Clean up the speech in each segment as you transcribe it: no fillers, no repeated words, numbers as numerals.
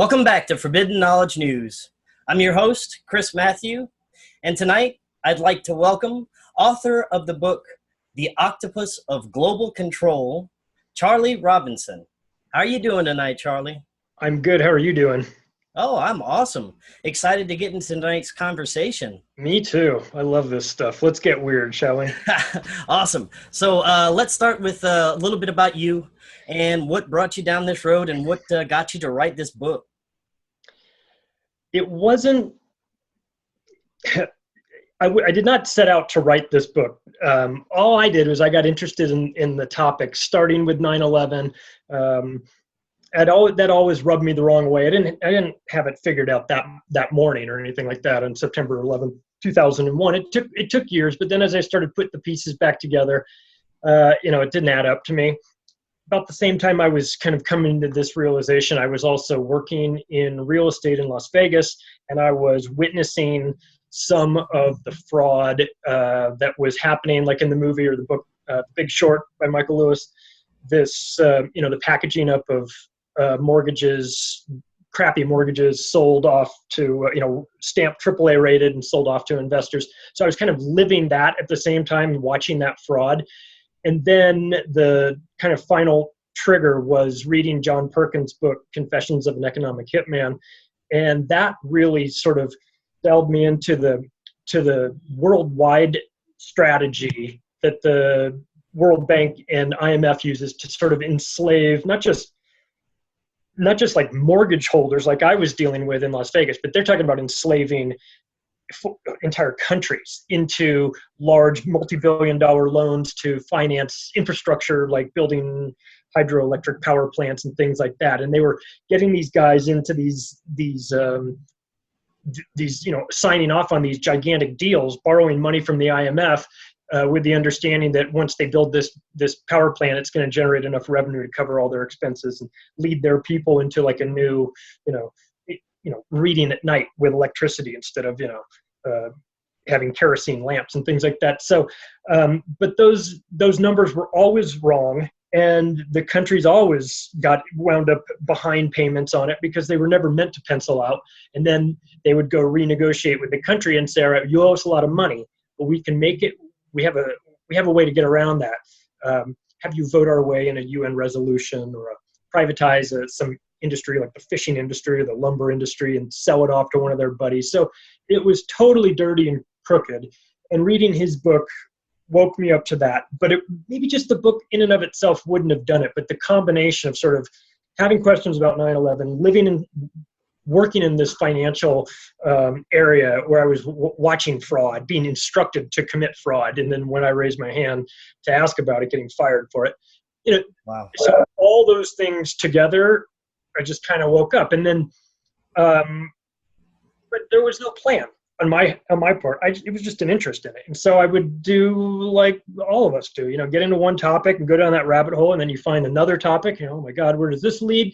Welcome back to Forbidden Knowledge News. I'm your host, Chris Matthew, and tonight I'd like to welcome author of the book, The Octopus of Global Control, Charlie Robinson. How are you doing tonight, Charlie? I'm good. How are you doing? Oh, I'm awesome. Excited to get into tonight's conversation. Me too. I love this stuff. Let's get weird, shall we? Awesome. So let's start with a little bit about you and what brought you down this road and what got you to write this book. It wasn't, I did not set out to write this book. All I did was I got interested in the topic, starting with 9/11. That always rubbed me the wrong way. I didn't have it figured out that morning or anything like that on September 11th, 2001. It took years, but then as I started putting the pieces back together, it didn't add up to me. About the same time I was kind of coming to this realization, I was also working in real estate in Las Vegas, and I was witnessing some of the fraud that was happening, like in the movie or the book Big Short by Michael Lewis. This, the packaging up of mortgages, crappy mortgages sold off to, stamped AAA rated and sold off to investors. So I was kind of living that at the same time, watching that fraud. And then the kind of final trigger was reading John Perkins' book, Confessions of an Economic Hitman. And that really sort of delved me into the worldwide strategy that the World Bank and IMF uses to sort of enslave not just like mortgage holders like I was dealing with in Las Vegas, but they're talking about enslaving entire countries into large multi-billion-dollar loans to finance infrastructure like building hydroelectric power plants and things like that. And they were getting these guys into these signing off on these gigantic deals, borrowing money from the IMF with the understanding that once they build this power plant, it's going to generate enough revenue to cover all their expenses and lead their people into like a new, reading at night with electricity instead of, having kerosene lamps and things like that. So, but those numbers were always wrong. And the countries always got wound up behind payments on it because they were never meant to pencil out. And then they would go renegotiate with the country and say, all right, you owe us a lot of money, but we can make it. We have a way to get around that. Have you vote our way in a UN resolution or privatize some industry like the fishing industry or the lumber industry and sell it off to one of their buddies. So it was totally dirty and crooked. And reading his book woke me up to that. But maybe just the book in and of itself wouldn't have done it. But the combination of sort of having questions about 9/11, working in this financial area where I was watching fraud, being instructed to commit fraud, and then when I raised my hand to ask about it, getting fired for it. Wow. So all those things together, I just kind of woke up. And then, but there was no plan on my part. It was just an interest in it. And so I would do like all of us do, get into one topic and go down that rabbit hole, and then you find another topic, oh my God, where does this lead?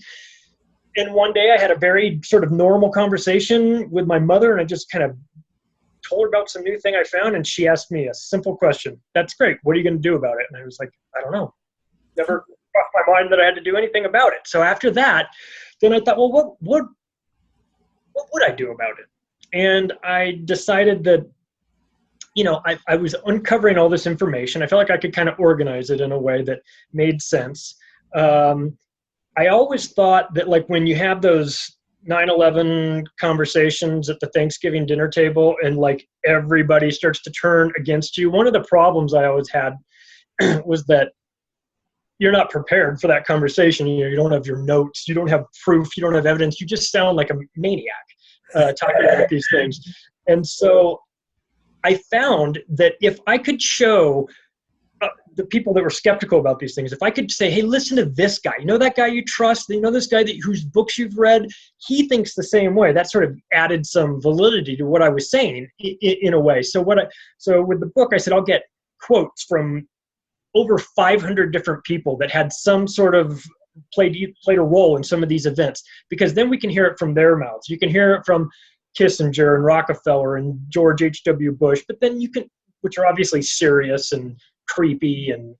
And one day I had a very sort of normal conversation with my mother, and I just kind of told her about some new thing I found, and she asked me a simple question. That's great. What are you going to do about it? And I was like, I don't know. Never crossed my mind that I had to do anything about it. So after that, then I thought, well, what would I do about it? And I decided that, I was uncovering all this information. I felt like I could kind of organize it in a way that made sense. I always thought that like when you have those 9/11 conversations at the Thanksgiving dinner table and like everybody starts to turn against you, one of the problems I always had was that you're not prepared for that conversation. You don't have your notes, you don't have proof, you don't have evidence. You just sound like a maniac talking about these things. And so I found that if I could show the people that were skeptical about these things, if I could say, hey, listen to this guy, that guy you trust, this guy whose books you've read, he thinks the same way. That sort of added some validity to what I was saying in a way. So with the book, I said, I'll get quotes from over 500 different people that had some sort of played a role in some of these events, because then we can hear it from their mouths. You can hear it from Kissinger and Rockefeller and George H.W. Bush, but then you can, which are obviously serious and creepy and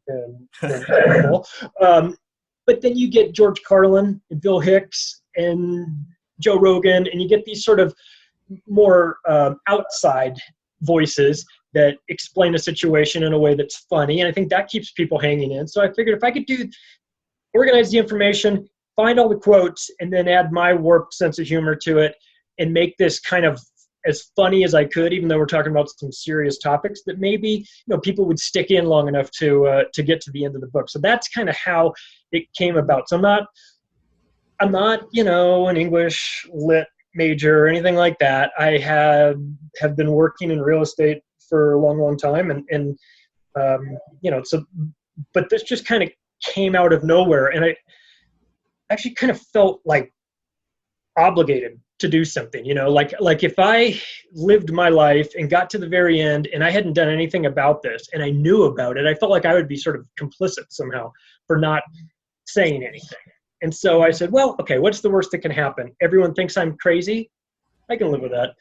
terrible. But then you get George Carlin and Bill Hicks and Joe Rogan, and you get these sort of more outside voices that explain a situation in a way that's funny. And I think that keeps people hanging in. So I figured if I could organize the information, find all the quotes, and then add my warped sense of humor to it and make this kind of as funny as I could, even though we're talking about some serious topics, that maybe people would stick in long enough to get to the end of the book. So that's kind of how it came about. So I'm not an English lit major or anything like that. I have been working in real estate for a long, long time, and but this just kind of came out of nowhere, and I actually kind of felt like obligated to do something, like if I lived my life and got to the very end and I hadn't done anything about this and I knew about it, I felt like I would be sort of complicit somehow for not saying anything. And so I said, well, okay, what's the worst that can happen? Everyone thinks I'm crazy. I can live with that.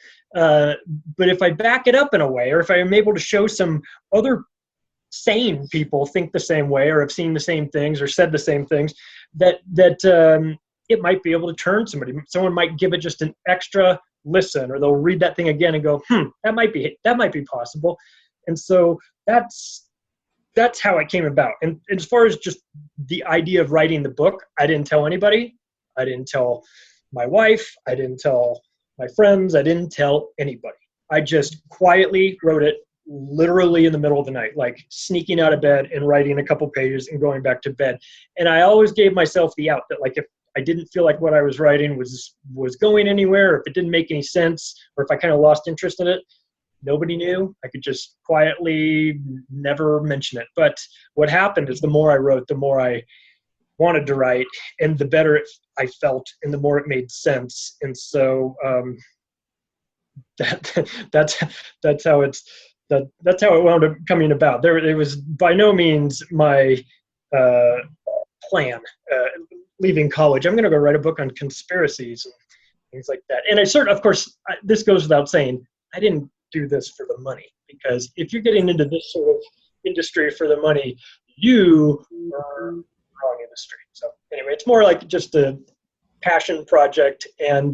But if I back it up in a way, or if I'm able to show some other sane people think the same way, or have seen the same things, or said the same things, that it might be able to turn somebody. Someone might give it just an extra listen, or they'll read that thing again and go, that might be possible. And so that's how it came about. And as far as just the idea of writing the book, I didn't tell anybody. I didn't tell my wife. I didn't tell my friends. I didn't tell anybody. I just quietly wrote it, literally in the middle of the night, like sneaking out of bed and writing a couple pages and going back to bed. And I always gave myself the out that, like, if I didn't feel like what I was writing was going anywhere, or if it didn't make any sense, or if I kind of lost interest in it, nobody knew. I could just quietly never mention it. But what happened is the more I wrote, the more I wanted to write, and the better I felt, and the more it made sense. And so that's how it wound up coming about. It was by no means my plan. Leaving college, I'm going to go write a book on conspiracies and things like that. And of course, this goes without saying, I didn't do this for the money, because if you're getting into this sort of industry for the money, you are in the wrong industry. So anyway, it's more like just a passion project and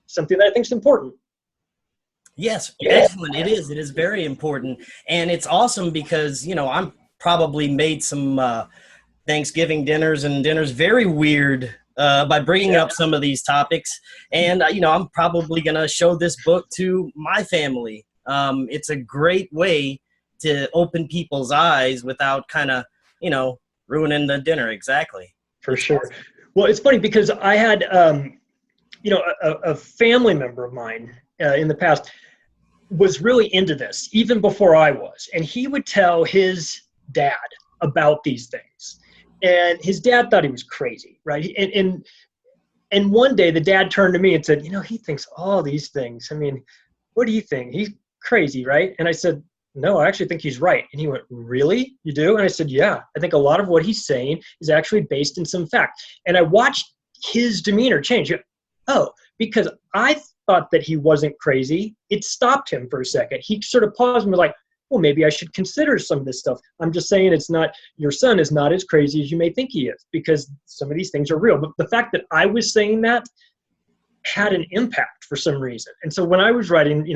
something that I think is important. Yes, excellent. It is very important. And it's awesome because, I'm probably made some Thanksgiving dinners very weird by bringing up some of these topics. And, I'm probably going to show this book to my family. It's a great way to open people's eyes without kind of, ruining the dinner. Exactly. For sure. Well, it's funny because I had, a family member of mine in the past was really into this, even before I was. And he would tell his dad about these things. And his dad thought he was crazy, right? And one day the dad turned to me and said, he thinks all these things. I mean, what do you think? He's crazy, right? And I said, no, I actually think he's right. And he went, really? You do? And I said, yeah, I think a lot of what he's saying is actually based in some fact. And I watched his demeanor change. Oh, because I thought that he wasn't crazy. It stopped him for a second. He sort of paused and was like, well, maybe I should consider some of this stuff. I'm just saying your son is not as crazy as you may think he is, because some of these things are real. But the fact that I was saying that had an impact for some reason. And so when I was writing,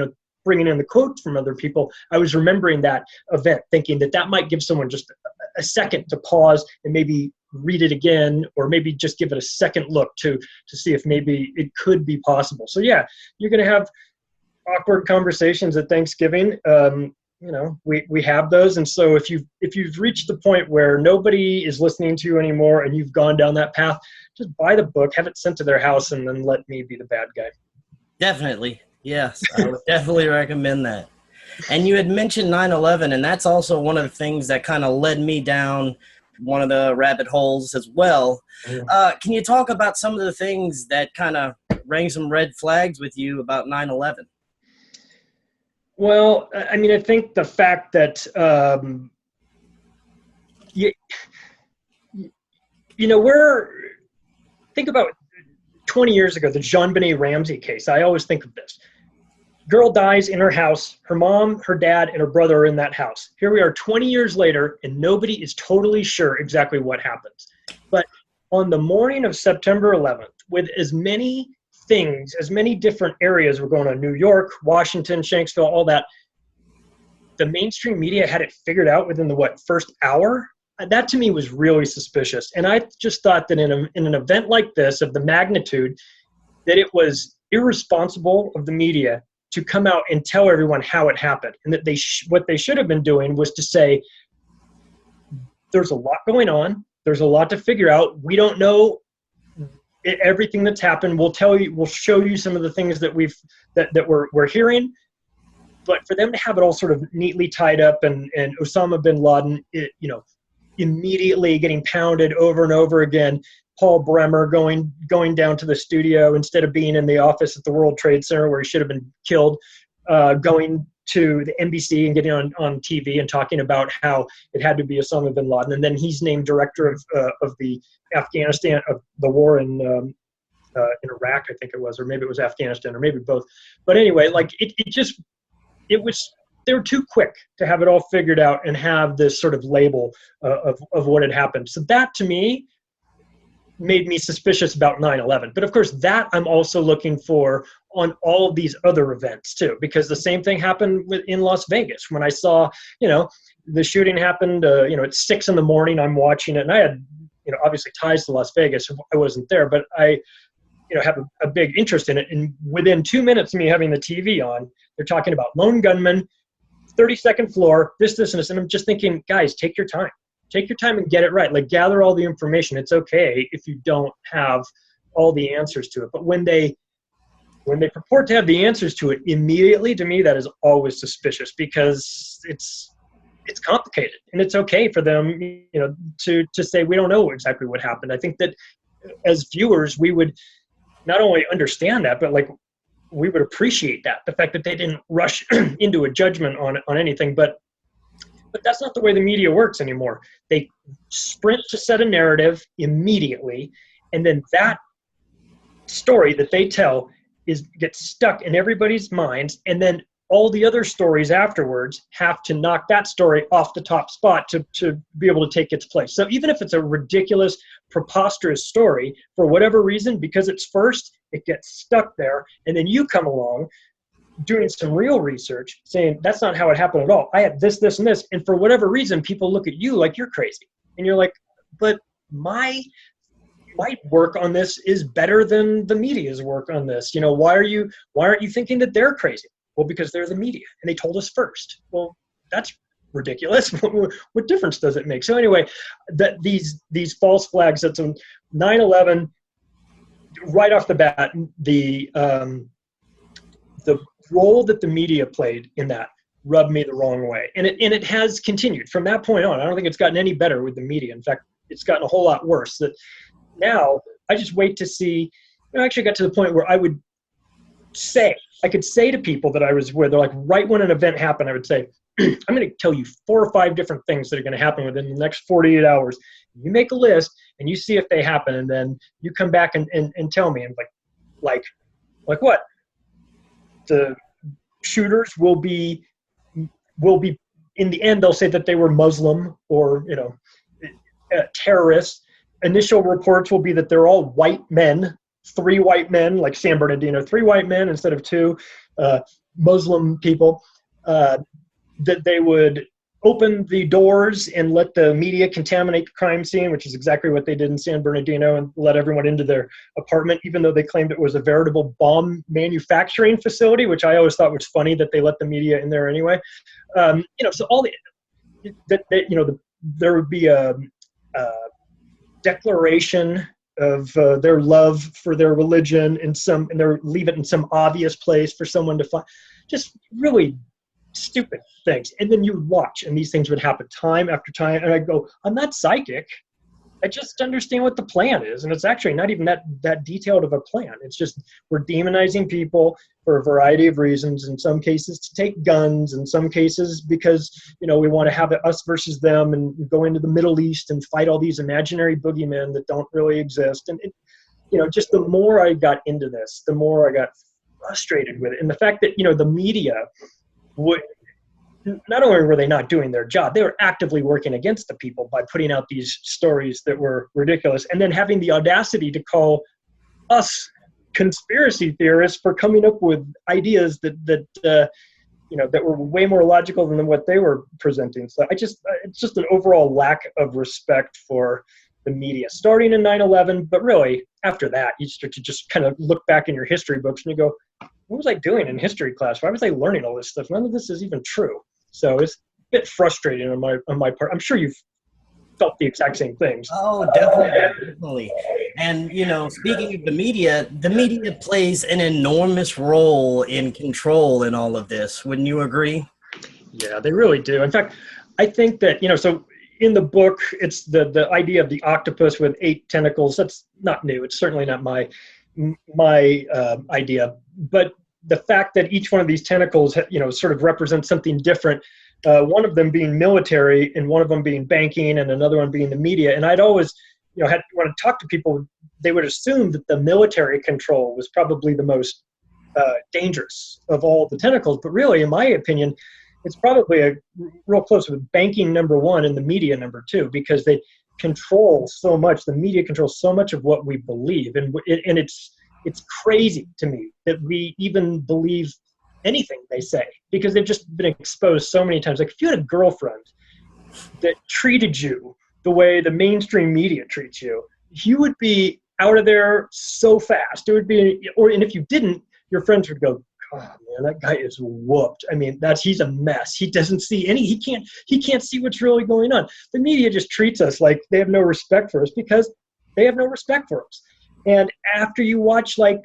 bringing in the quotes from other people, I was remembering that event, thinking that might give someone just a second to pause and maybe read it again, or maybe just give it a second look to see if maybe it could be possible. So yeah, you're going to have awkward conversations at Thanksgiving. We have those. And so if you've reached the point where nobody is listening to you anymore and you've gone down that path, just buy the book, have it sent to their house, and then let me be the bad guy. Definitely. Yes, I would definitely recommend that. And you had mentioned 9/11, and that's also one of the things that kind of led me down one of the rabbit holes as well. Can you talk about some of the things that kind of rang some red flags with you about 9/11? Well, I mean, I think the fact that, think about 20 years ago, the JonBenet Ramsey case. I always think of this. Girl dies in her house. Her mom, her dad, and her brother are in that house. Here we are 20 years later, and nobody is totally sure exactly what happens. But on the morning of September 11th, with as many things, as many different areas were going on, New York, Washington, Shanksville, all that, the mainstream media had it figured out within the first hour. That to me was really suspicious. And I just thought that in an event like this of the magnitude, that it was irresponsible of the media to come out and tell everyone how it happened, and that what they should have been doing was to say, there's a lot going on, there's a lot to figure out, we don't know everything that's happened, we'll show you some of the things that we're hearing. But for them to have it all sort of neatly tied up, and Osama bin Laden, immediately getting pounded over and over again, Paul Bremer going down to the studio instead of being in the office at the World Trade Center where he should have been killed, going to the NBC and getting on TV and talking about how it had to be Osama bin Laden, and then he's named director of the Afghanistan, of the war in Iraq, I think it was, or maybe it was Afghanistan, or maybe both. But anyway, like they were too quick to have it all figured out and have this sort of label of what had happened. So that to me made me suspicious about 9/11. But of course, that I'm also looking for on all of these other events too, because the same thing happened in Las Vegas when I saw, the shooting happened, at 6 a.m. I'm watching it, and I had, obviously ties to Las Vegas. I wasn't there, but I, have a big interest in it. And within 2 minutes of me having the TV on, they're talking about lone gunman, 32nd floor, this, and this. And I'm just thinking, guys, take your time. Take your time and get it right. Like, gather all the information. It's okay if you don't have all the answers to it. But when they purport to have the answers to it immediately, to me, that is always suspicious, because it's complicated, and it's okay for them, to say we don't know exactly what happened. I think that as viewers, we would not only understand that, but like we would appreciate that, the fact that they didn't rush into a judgment on anything. But that's not the way the media works anymore. They sprint to set a narrative immediately, and then that story that they tell gets stuck in everybody's minds, and then all the other stories afterwards have to knock that story off the top spot to be able to take its place. So even if it's a ridiculous, preposterous story, for whatever reason, because it's first, it gets stuck there, and then you come along doing some real research saying that's not how it happened at all. I had this, and this, and for whatever reason, people look at you like you're crazy, and you're like, but my work on this is better than the media's work on this. Why aren't you thinking that they're crazy? Well, because they're the media and they told us first. Well, that's ridiculous. What difference does it make? So anyway, that these false flags, that's 9/11 right off the bat, the role that the media played in that rubbed me the wrong way. And it has continued from that point on. I don't think it's gotten any better with the media. In fact, it's gotten a whole lot worse. That now I just wait to see. I actually got to the point where I could say to people that I was with, they're like, right when an event happened, I would say, I'm going to tell you 4 or 5 different things that are going to happen within the next 48 hours. You make a list and you see if they happen, and then you come back and tell me. And like what? The shooters will be in the end, they'll say that they were Muslim or terrorists. Initial reports will be that they're all white men, 3 white men, like San Bernardino, 3 white men instead of 2 Muslim people, that they would open the doors and let the media contaminate the crime scene, which is exactly what they did in San Bernardino, and let everyone into their apartment, even though they claimed it was a veritable bomb manufacturing facility, which I always thought was funny that they let the media in there anyway. So all there would be a declaration of their love for their religion and they leave it in some obvious place for someone to find. Just really stupid things. And then you would watch, and these things would happen time after time. And I'd go, I'm not psychic. I just understand what the plan is. And it's actually not even that detailed of a plan. It's just we're demonizing people for a variety of reasons. In some cases to take guns, in some cases because, we want to have it us versus them and go into the Middle East and fight all these imaginary boogeymen that don't really exist. And, just the more I got into this, the more I got frustrated with it. And the fact that, the media would, not only were they not doing their job, they were actively working against the people by putting out these stories that were ridiculous, and then having the audacity to call us conspiracy theorists for coming up with ideas that were way more logical than what they were presenting. So it's just an overall lack of respect for the media, starting in 9/11, but really after that, you start to just kind of look back in your history books and you go, what was I doing in history class? Why was I learning all this stuff? None of this is even true. So it's a bit frustrating on my part. I'm sure you've felt the exact same things. Oh, definitely. And, speaking of the media plays an enormous role in control in all of this. Wouldn't you agree? Yeah, they really do. In fact, I think that, so in the book, it's the idea of the octopus with 8 tentacles. That's not new. It's certainly not my idea. But the fact that each one of these tentacles, sort of represents something different, one of them being military and one of them being banking and another one being the media. And I'd always, when I talk to people, they would assume that the military control was probably the most dangerous of all the tentacles. But really, in my opinion, it's probably a real close with banking number 1 and the media number 2, because they control so much. The media controls so much of what we believe, and it's crazy to me that we even believe anything they say, because they've just been exposed so many times. Like if you had a girlfriend that treated you the way the mainstream media treats you, you would be out of there so fast. It would be, and if you didn't, your friends would go, "God, man, that guy is whooped. I mean, he's a mess. He doesn't see he can't see what's really going on." The media just treats us like they have no respect for us, because they have no respect for us. And after you watch Black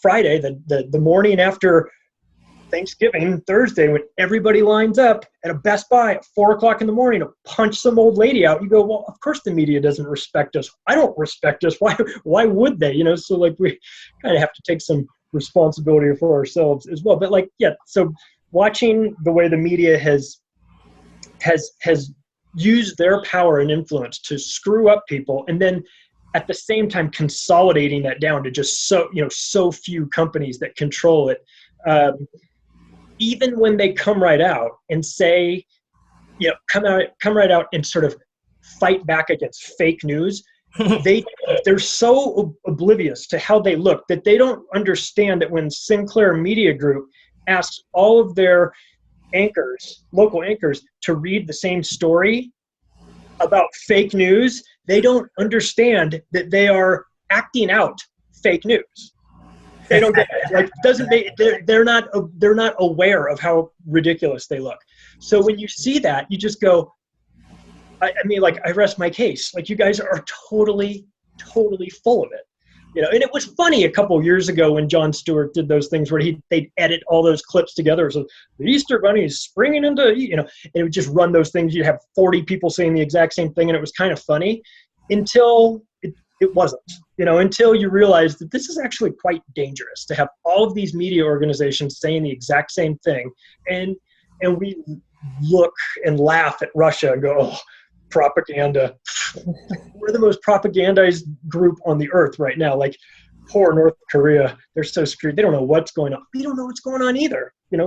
Friday, the morning after Thanksgiving, Thursday, when everybody lines up at a Best Buy at 4:00 in the morning to punch some old lady out, you go, well, of course the media doesn't respect us. I don't respect us. Why would they? So we kind of have to take some responsibility for ourselves as well. But so watching the way the media has used their power and influence to screw up people, and then at the same time consolidating that down to just so few companies that control it. Even when they come right out and say, come right out and sort of fight back against fake news, they're so oblivious to how they look that they don't understand that when Sinclair Media Group asks all of their local anchors, to read the same story about fake news, they don't understand that they are acting out fake news. They don't get it. They're not aware of how ridiculous they look. So when you see that, you just go, I rest my case. You guys are totally full of it. And it was funny a couple of years ago when Jon Stewart did those things where they'd edit all those clips together. So the Easter Bunny is springing into, and it would just run those things. You'd have 40 people saying the exact same thing, and it was kind of funny until it wasn't, until you realize that this is actually quite dangerous to have all of these media organizations saying the exact same thing. And we look and laugh at Russia and go, oh, propaganda. We're the most propagandized group on the earth right now. Poor North Korea, they're so screwed. They don't know what's going on. We don't know what's going on either. We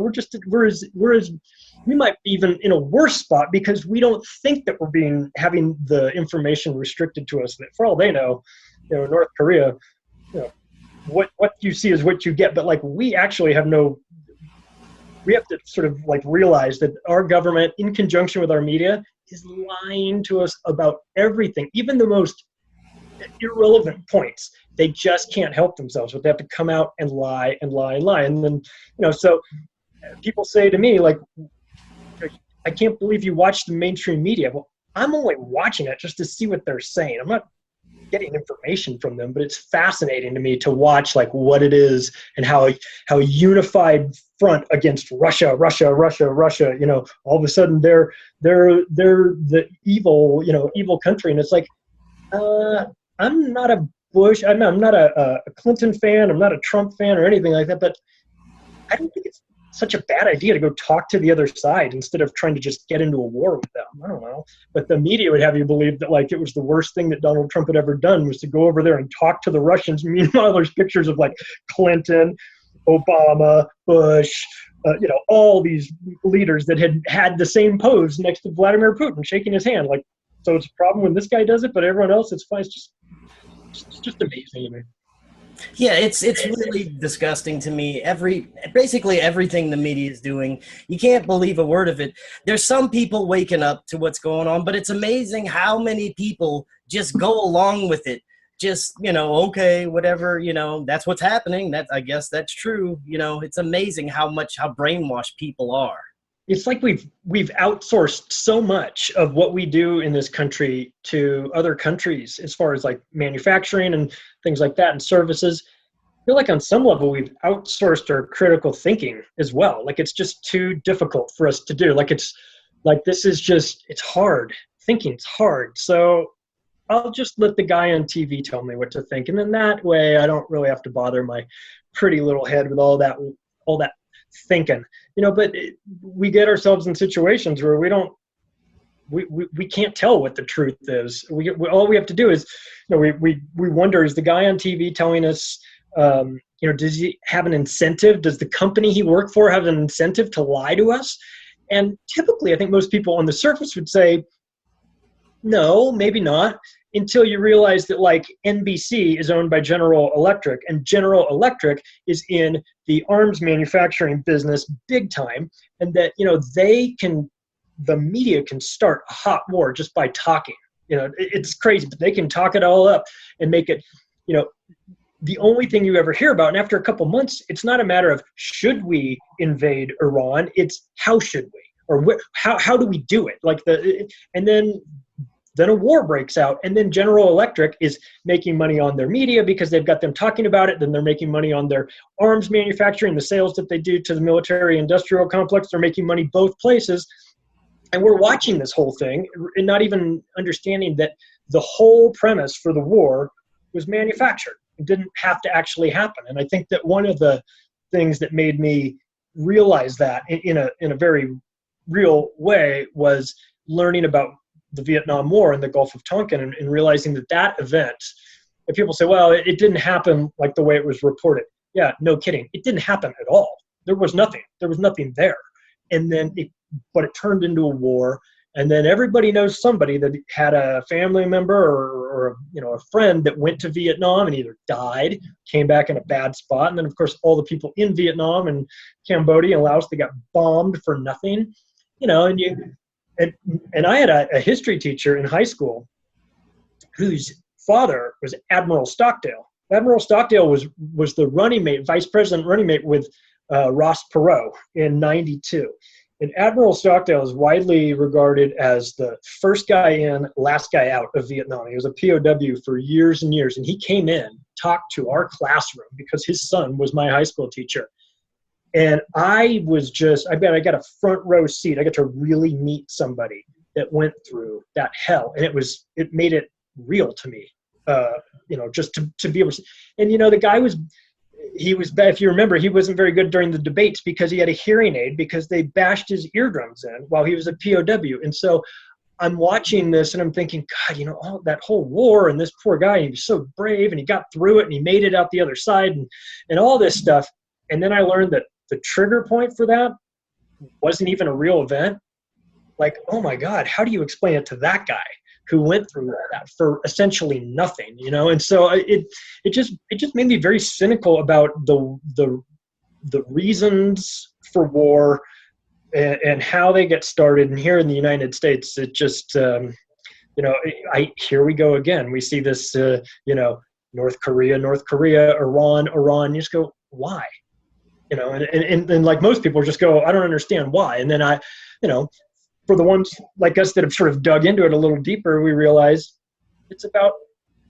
might be even in a worse spot because we don't think that we're having the information restricted to us. That for all they know, North Korea, what you see is what you get. But we actually have we have to sort of realize that our government, in conjunction with our media, is lying to us about everything, even the most irrelevant points. They just can't help themselves, but they have to come out and lie and lie and lie. And then, so people say to me, I can't believe you watch the mainstream media. Well, I'm only watching it just to see what they're saying. I'm not getting information from them, but it's fascinating to me to watch what it is and how a unified front against Russia, all of a sudden they're the evil country. And it's I'm not a Bush, I'm not a Clinton fan, I'm not a Trump fan or anything like that, but I don't think it's such a bad idea to go talk to the other side instead of trying to just get into a war with them. I don't know. But the media would have you believe that it was the worst thing that Donald Trump had ever done was to go over there and talk to the Russians. Meanwhile, there's pictures of Clinton, Obama, Bush, all these leaders that had the same pose next to Vladimir Putin, shaking his hand. So it's a problem when this guy does it, but everyone else, it's fine. It's just It's just amazing to me. Yeah, it's really disgusting to me. Basically everything the media is doing, you can't believe a word of it. There's some people waking up to what's going on, but it's amazing how many people just go along with it. Just, okay, whatever, that's what's happening. I guess that's true. It's amazing how brainwashed people are. It's like we've outsourced so much of what we do in this country to other countries as far as like manufacturing and things like that and services. I feel like on some level we've outsourced our critical thinking as well. Like it's just too difficult for us to do. Like it's hard. Thinking's hard. So I'll just let the guy on TV tell me what to think. And then that way I don't really have to bother my pretty little head with all that thinking, but we get ourselves in situations where we can't tell what the truth is. All we have to do is, we wonder, is the guy on TV telling us, does he have an incentive? Does the company he worked for have an incentive to lie to us? And typically, I think most people on the surface would say, no, maybe not, until you realize that like NBC is owned by General Electric, and General Electric is in the arms manufacturing business big time, and that, the media can start a hot war just by talking. It's crazy, but they can talk it all up and make it, the only thing you ever hear about. And after a couple months, it's not a matter of should we invade Iran, it's how should we, or how do we do it? And then a war breaks out, and then General Electric is making money on their media because they've got them talking about it. Then they're making money on their arms manufacturing, the sales that they do to the military industrial complex. They're making money both places. And we're watching this whole thing and not even understanding that the whole premise for the war was manufactured. It didn't have to actually happen. And I think that one of the things that made me realize that in a very real way was learning about the Vietnam War and the Gulf of Tonkin, and realizing that event, if people say, well, it didn't happen like the way it was reported. Yeah, no kidding. It didn't happen at all. There was nothing there. And then but it turned into a war. And then everybody knows somebody that had a family member or a friend that went to Vietnam and either died, came back in a bad spot. And then of course, all the people in Vietnam and Cambodia and Laos, they got bombed for nothing, And I had a history teacher in high school whose father was Admiral Stockdale. Admiral Stockdale was the running mate, vice president running mate with Ross Perot in '92. And Admiral Stockdale is widely regarded as the first guy in, last guy out of Vietnam. He was a POW for years and years. And he came in, talked to our classroom because his son was my high school teacher. And I bet I got a front row seat. I got to really meet somebody that went through that hell. And it made it real to me, just to be able to, and the guy if you remember, he wasn't very good during the debates because he had a hearing aid because they bashed his eardrums in while he was a POW. And so I'm watching this and I'm thinking, God, all that whole war and this poor guy, he was so brave and he got through it and he made it out the other side and all this stuff. And then I learned that the trigger point for that wasn't even a real event. Like, oh my God, how do you explain it to that guy who went through all that for essentially nothing, And so it just made me very cynical about the reasons for war and how they get started. And here in the United States, it just, here we go again. We see this, North Korea, Iran. You just go, why? And like most people just go, I don't understand why. And then for the ones like us that have sort of dug into it a little deeper, we realize it's about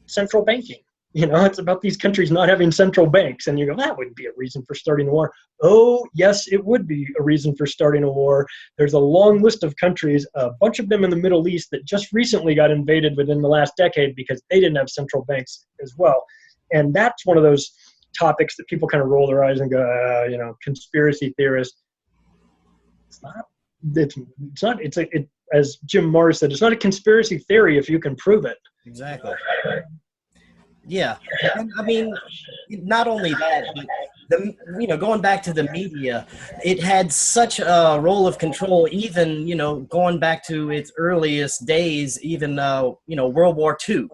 central banking. It's about these countries not having central banks. And you go, that wouldn't be a reason for starting a war. Oh, yes, it would be a reason for starting a war. There's a long list of countries, a bunch of them in the Middle East that just recently got invaded within the last decade because they didn't have central banks as well. And that's one of those topics that people kind of roll their eyes and go, conspiracy theorists. As Jim Morris said, it's not a conspiracy theory if you can prove it. Exactly. Yeah. And, I mean, not only that, but going back to the media, it had such a role of control, even, going back to its earliest days, even, World War II.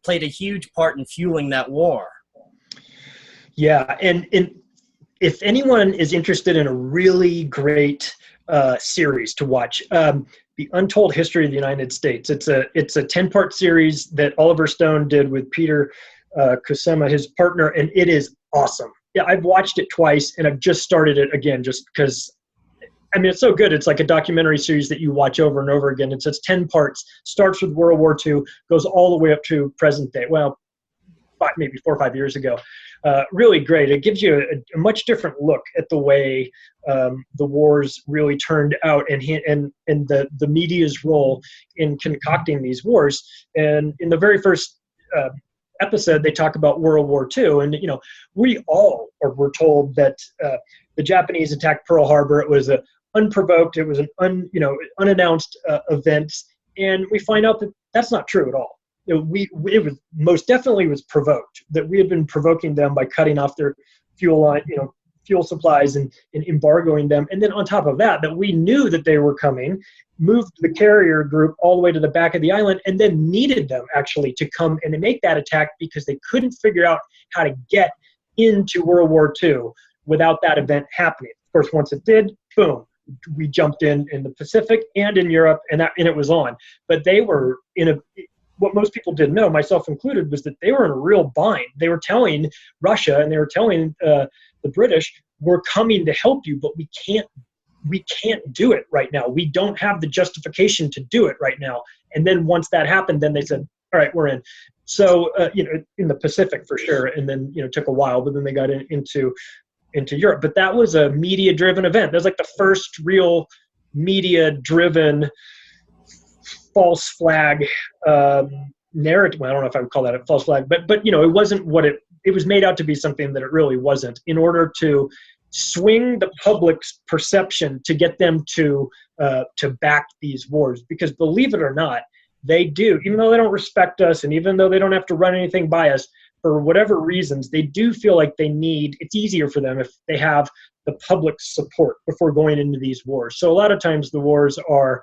played a huge part in fueling that war. Yeah, and if anyone is interested in a really great series to watch, The Untold History of the United States. It's a 10-part series that Oliver Stone did with Peter Kusema, his partner, and it is awesome. Yeah, I've watched it twice, and I've just started it again just because, I mean, it's so good. It's like a documentary series that you watch over and over again. It's 10 parts, starts with World War II, goes all the way up to present day. Well, maybe 4 or 5 years ago. Really great. It gives you a much different look at the way the wars really turned out, and the media's role in concocting these wars. And in the very first episode, they talk about World War II, and we all were told that the Japanese attacked Pearl Harbor. It was unprovoked. It was an unannounced event, and we find out that that's not true at all. It was most definitely was provoked, that we had been provoking them by cutting off their fuel line, fuel supplies and embargoing them. And then on top of that we knew that they were coming, moved the carrier group all the way to the back of the island, and then needed them actually to come and to make that attack because they couldn't figure out how to get into World War II without that event happening. Of course, once it did, boom, we jumped in the Pacific and in Europe, and it was on. But they were what most people didn't know, myself included, was that they were in a real bind. They were telling Russia and they were telling the British, we're coming to help you, but we can't do it right now. We don't have the justification to do it right now. And then once that happened, then they said, all right, we're in. So, in the Pacific for sure. And then, took a while, but then they got into Europe. But that was a media-driven event. That was like the first real media-driven false flag narrative. Well, I don't know if I would call that a false flag, but it wasn't what it was made out to be, something that it really wasn't, in order to swing the public's perception to get them to back these wars. Because believe it or not, they do, even though they don't respect us and even though they don't have to run anything by us, for whatever reasons, they do feel like it's easier for them if they have the public's support before going into these wars. So a lot of times the wars are,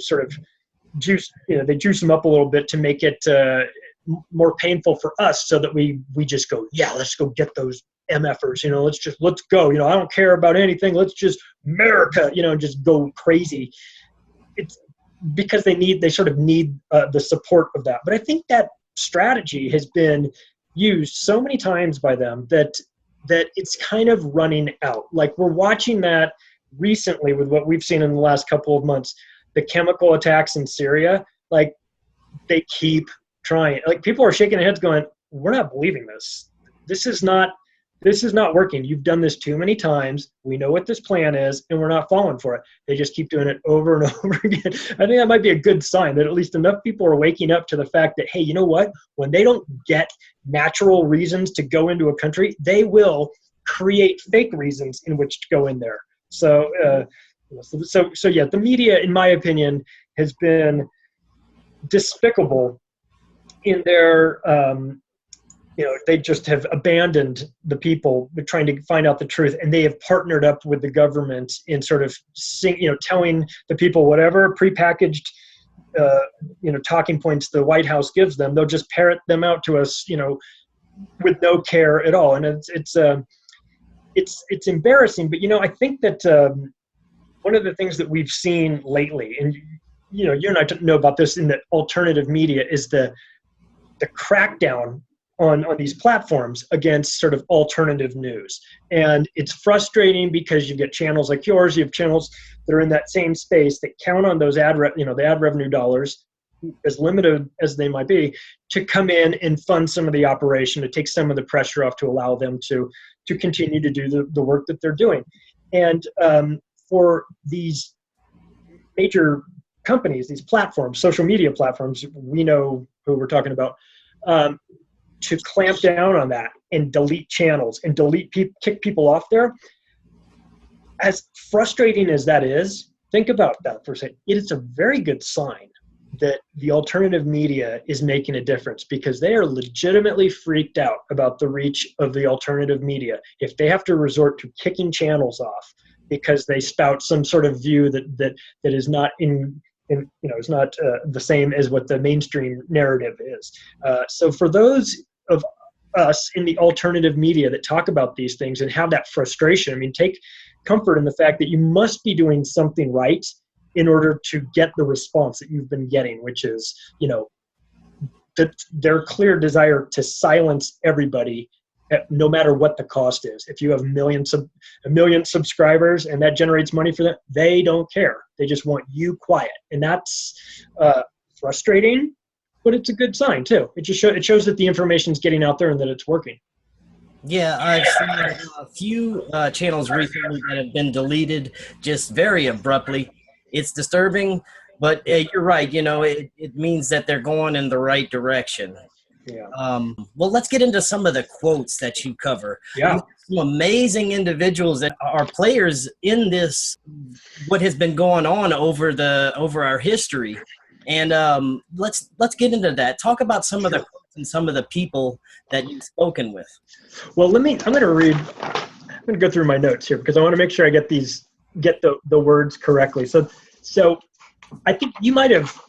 sort of they juice them up a little bit to make it more painful for us, so that we just go, yeah, let's go get those MFers, let's go, I don't care about anything, let's just America, just go crazy. It's because they sort of need the support of that. But I think that strategy has been used so many times by them that it's kind of running out. Like, we're watching that recently with what we've seen in the last couple of months. The chemical attacks in Syria, like, they keep trying. Like, people are shaking their heads going, we're not believing this. This is not working. You've done this too many times. We know what this plan is, and we're not falling for it. They just keep doing it over and over again. I think that might be a good sign that at least enough people are waking up to the fact that, hey, you know what? When they don't get natural reasons to go into a country, they will create fake reasons in which to go in there. So yeah, the media, in my opinion, has been despicable in their, they just have abandoned the people trying to find out the truth, and they have partnered up with the government in sort of telling the people whatever prepackaged, talking points the White House gives them, they'll just parrot them out to us, with no care at all. And it's embarrassing, but I think that one of the things that we've seen lately, and you and I know about this in the alternative media, is the crackdown on these platforms against sort of alternative news. And it's frustrating because you get channels like yours, you have channels that are in that same space that count on those the ad revenue dollars, as limited as they might be, to come in and fund some of the operation, to take some of the pressure off, to allow them to continue to do the work that they're doing. And for these major companies, these platforms, social media platforms, we know who we're talking about, to clamp down on that and delete channels and kick people off there. As frustrating as that is, think about that for a second. It is a very good sign that the alternative media is making a difference, because they are legitimately freaked out about the reach of the alternative media. If they have to resort to kicking channels off because they spout some sort of view that is not in and is not the same as what the mainstream narrative is. So for those of us in the alternative media that talk about these things and have that frustration, I mean, take comfort in the fact that you must be doing something right in order to get the response that you've been getting, which is, their clear desire to silence everybody, no matter what the cost is. If you have a million subscribers and that generates money for them, they don't care. They just want you quiet. And that's frustrating, but it's a good sign too. It shows that the information is getting out there and that it's working. Yeah, I've seen a few channels recently that have been deleted just very abruptly. It's disturbing, but you're right. It means that they're going in the right direction. Yeah. Well, let's get into some of the quotes that you cover. Yeah. Some amazing individuals that are players in this, what has been going on over our history. And let's get into that. Talk about some of the quotes and some of the people that you've spoken with. Well, I'm going to go through my notes here because I want to make sure I get the words correctly. So I think you might have,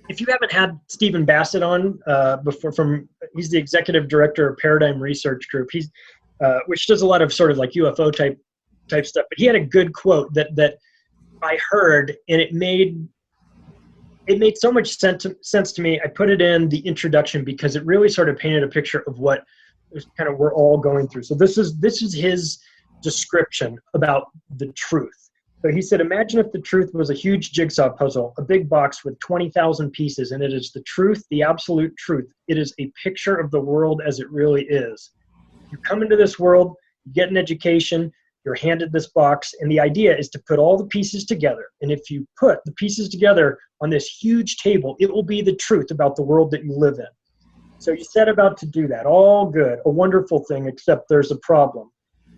if you haven't had Stephen Bassett on before, he's the executive director of Paradigm Research Group. He's which does a lot of sort of like UFO type stuff. But he had a good quote that I heard, and it made so much sense to me. I put it in the introduction because it really sort of painted a picture of what kind of we're all going through. So this is his description about the truth. So he said, imagine if the truth was a huge jigsaw puzzle, a big box with 20,000 pieces, and it is the truth, the absolute truth. It is a picture of the world as it really is. You come into this world, you get an education, you're handed this box, and the idea is to put all the pieces together. And if you put the pieces together on this huge table, it will be the truth about the world that you live in. So you set about to do that. All good, a wonderful thing, except there's a problem.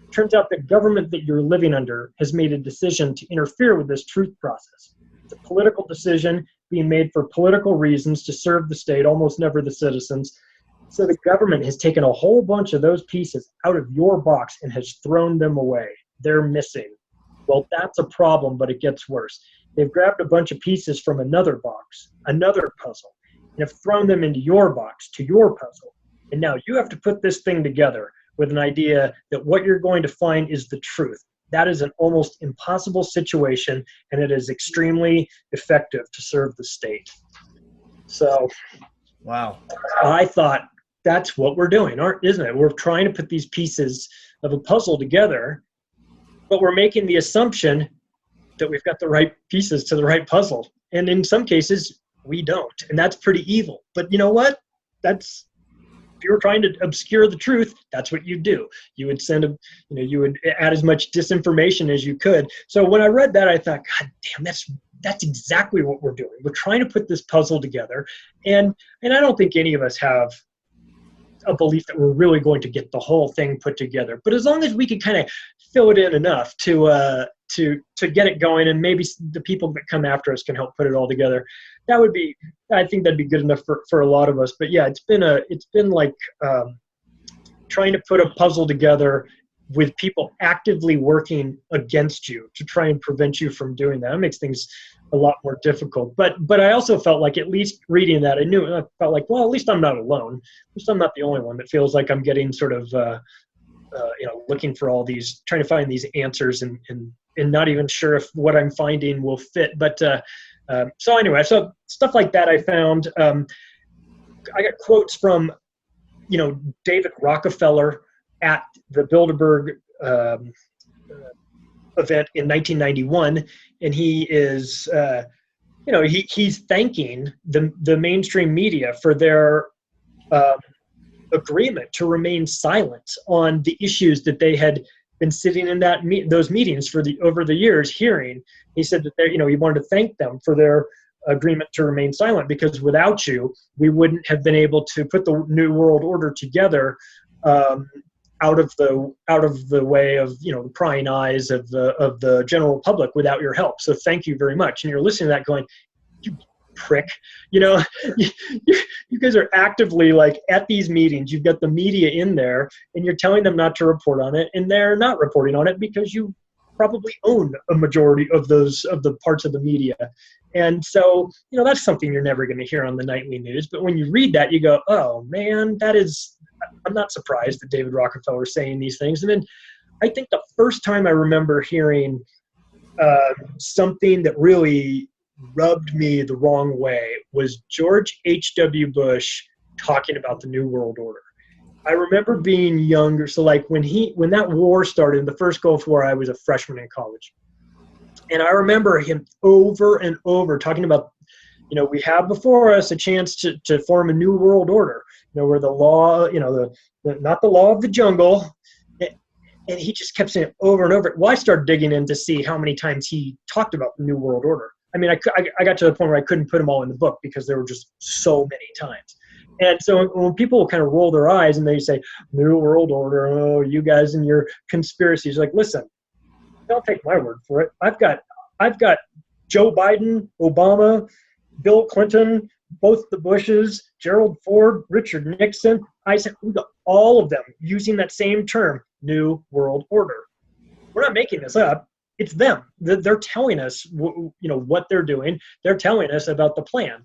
Turns out the government that you're living under has made a decision to interfere with this truth process. It's a political decision being made for political reasons to serve the state, almost never the citizens. So the government has taken a whole bunch of those pieces out of your box and has thrown them away. They're missing. Well, that's a problem, but it gets worse. They've grabbed a bunch of pieces from another box, another puzzle, and have thrown them into your box, to your puzzle. And now you have to put this thing together with an idea that what you're going to find is the truth. That is an almost impossible situation, and it is extremely effective to serve the state. So, wow. I thought that's what we're doing, isn't it? We're trying to put these pieces of a puzzle together, but we're making the assumption that we've got the right pieces to the right puzzle. And in some cases, we don't. And that's pretty evil. But you know what? If you were trying to obscure the truth, that's what you do. You would you would add as much disinformation as you could. So when I read that, I thought, God damn, that's exactly what we're doing. We're trying to put this puzzle together. And I don't think any of us have a belief that we're really going to get the whole thing put together. But as long as we can kind of fill it in enough to get it going, and maybe the people that come after us can help put it all together, I think that'd be good enough for a lot of us. But yeah, it's been like trying to put a puzzle together with people actively working against you to try and prevent you from doing that. It makes things a lot more difficult. But I also felt like, at least reading that, I felt like, well, at least I'm not alone. At least I'm not the only one that feels like I'm getting sort of looking for all these, trying to find these answers and not even sure if what I'm finding will fit. But so anyway, so stuff like that I found. I got quotes from, David Rockefeller at the Bilderberg event in 1991, and he is, he's thanking the mainstream media for their agreement to remain silent on the issues that they had been sitting in those meetings over the years hearing. He said that he wanted to thank them for their agreement to remain silent, because without you, we wouldn't have been able to put the New World Order together out of the way of the prying eyes of the general public without your help. So thank you very much. And you're listening to that going, you prick, you guys are actively like at these meetings. You've got the media in there, and you're telling them not to report on it, and they're not reporting on it because you probably own a majority of the parts of the media. And so, that's something you're never going to hear on the nightly news. But when you read that, you go, oh man, I'm not surprised that David Rockefeller is saying these things. And then I think the first time I remember hearing something that really rubbed me the wrong way was George H.W. Bush talking about the New World Order. I remember being younger. So like when that war started, the first Gulf War, I was a freshman in college. And I remember him over and over talking about, we have before us a chance to form a new world order, where the law, not the law of the jungle. And he just kept saying it over and over. Well, I started digging in to see how many times he talked about the new world order. I mean, I got to the point where I couldn't put them all in the book because there were just so many times. And so when people kind of roll their eyes and they say, New World Order, oh, you guys and your conspiracies, like, listen, don't take my word for it. I've got Joe Biden, Obama, Bill Clinton, both the Bushes, Gerald Ford, Richard Nixon. We got all of them using that same term, New World Order. We're not making this up. It's them. They're telling us, what they're doing. They're telling us about the plan.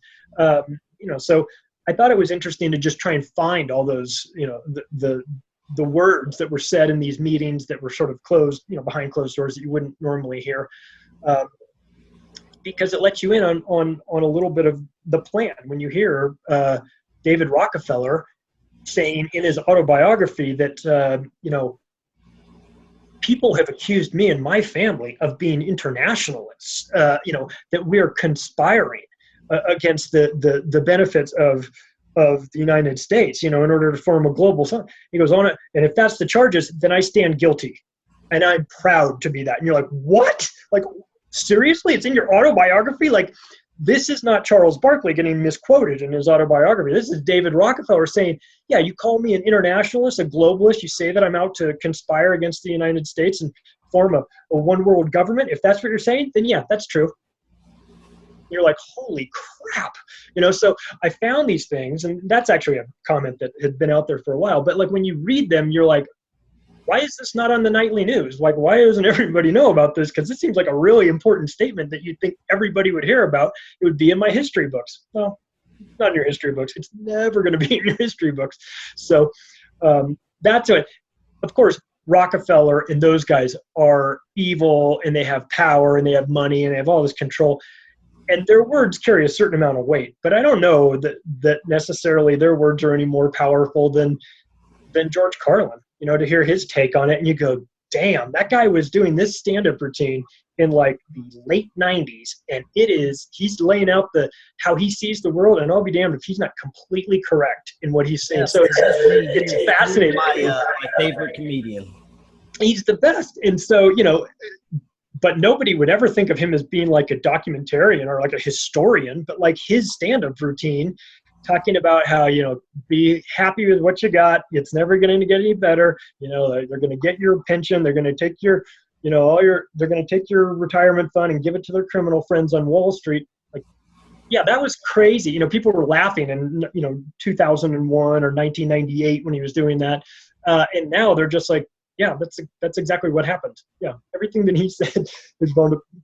So I thought it was interesting to just try and find all those, the words that were said in these meetings that were sort of closed, behind closed doors that you wouldn't normally hear, because it lets you in on a little bit of the plan. When you hear David Rockefeller saying in his autobiography that, people have accused me and my family of being internationalists, that we are conspiring against the benefits of the United States, in order to form a global. He goes on it, and if that's the charges, then I stand guilty, and I'm proud to be that. And you're like, what? Like, seriously? It's in your autobiography? Like, this is not Charles Barkley getting misquoted in his autobiography. This is David Rockefeller saying, yeah, you call me an internationalist, a globalist. You say that I'm out to conspire against the United States and form a one world government. If that's what you're saying, then yeah, that's true. You're like, holy crap. So I found these things, and that's actually a comment that had been out there for a while. But like when you read them, you're like, why is this not on the nightly news? Like, why doesn't everybody know about this? Because it seems like a really important statement that you'd think everybody would hear about. It would be in my history books. Well, it's not in your history books. It's never going to be in your history books. So that's it. Of course, Rockefeller and those guys are evil, and they have power, and they have money, and they have all this control. And their words carry a certain amount of weight. But I don't know that necessarily their words are any more powerful than George Carlin. To hear his take on it, and you go, damn, that guy was doing this stand-up routine in like the late 90s, and he's laying out how he sees the world, and I'll be damned if he's not completely correct in what he's saying. Yes, so it's fascinating. My favorite comedian. He's the best. And so, but nobody would ever think of him as being like a documentarian or like a historian, but like his stand-up routine, talking about how, be happy with what you got. It's never going to get any better. They're going to get your pension. They're going to take your, they're going to take your retirement fund and give it to their criminal friends on Wall Street. Like, yeah, that was crazy. People were laughing in, 2001 or 1998 when he was doing that. And now they're just like, yeah, that's exactly what happened. Yeah. Everything that he said is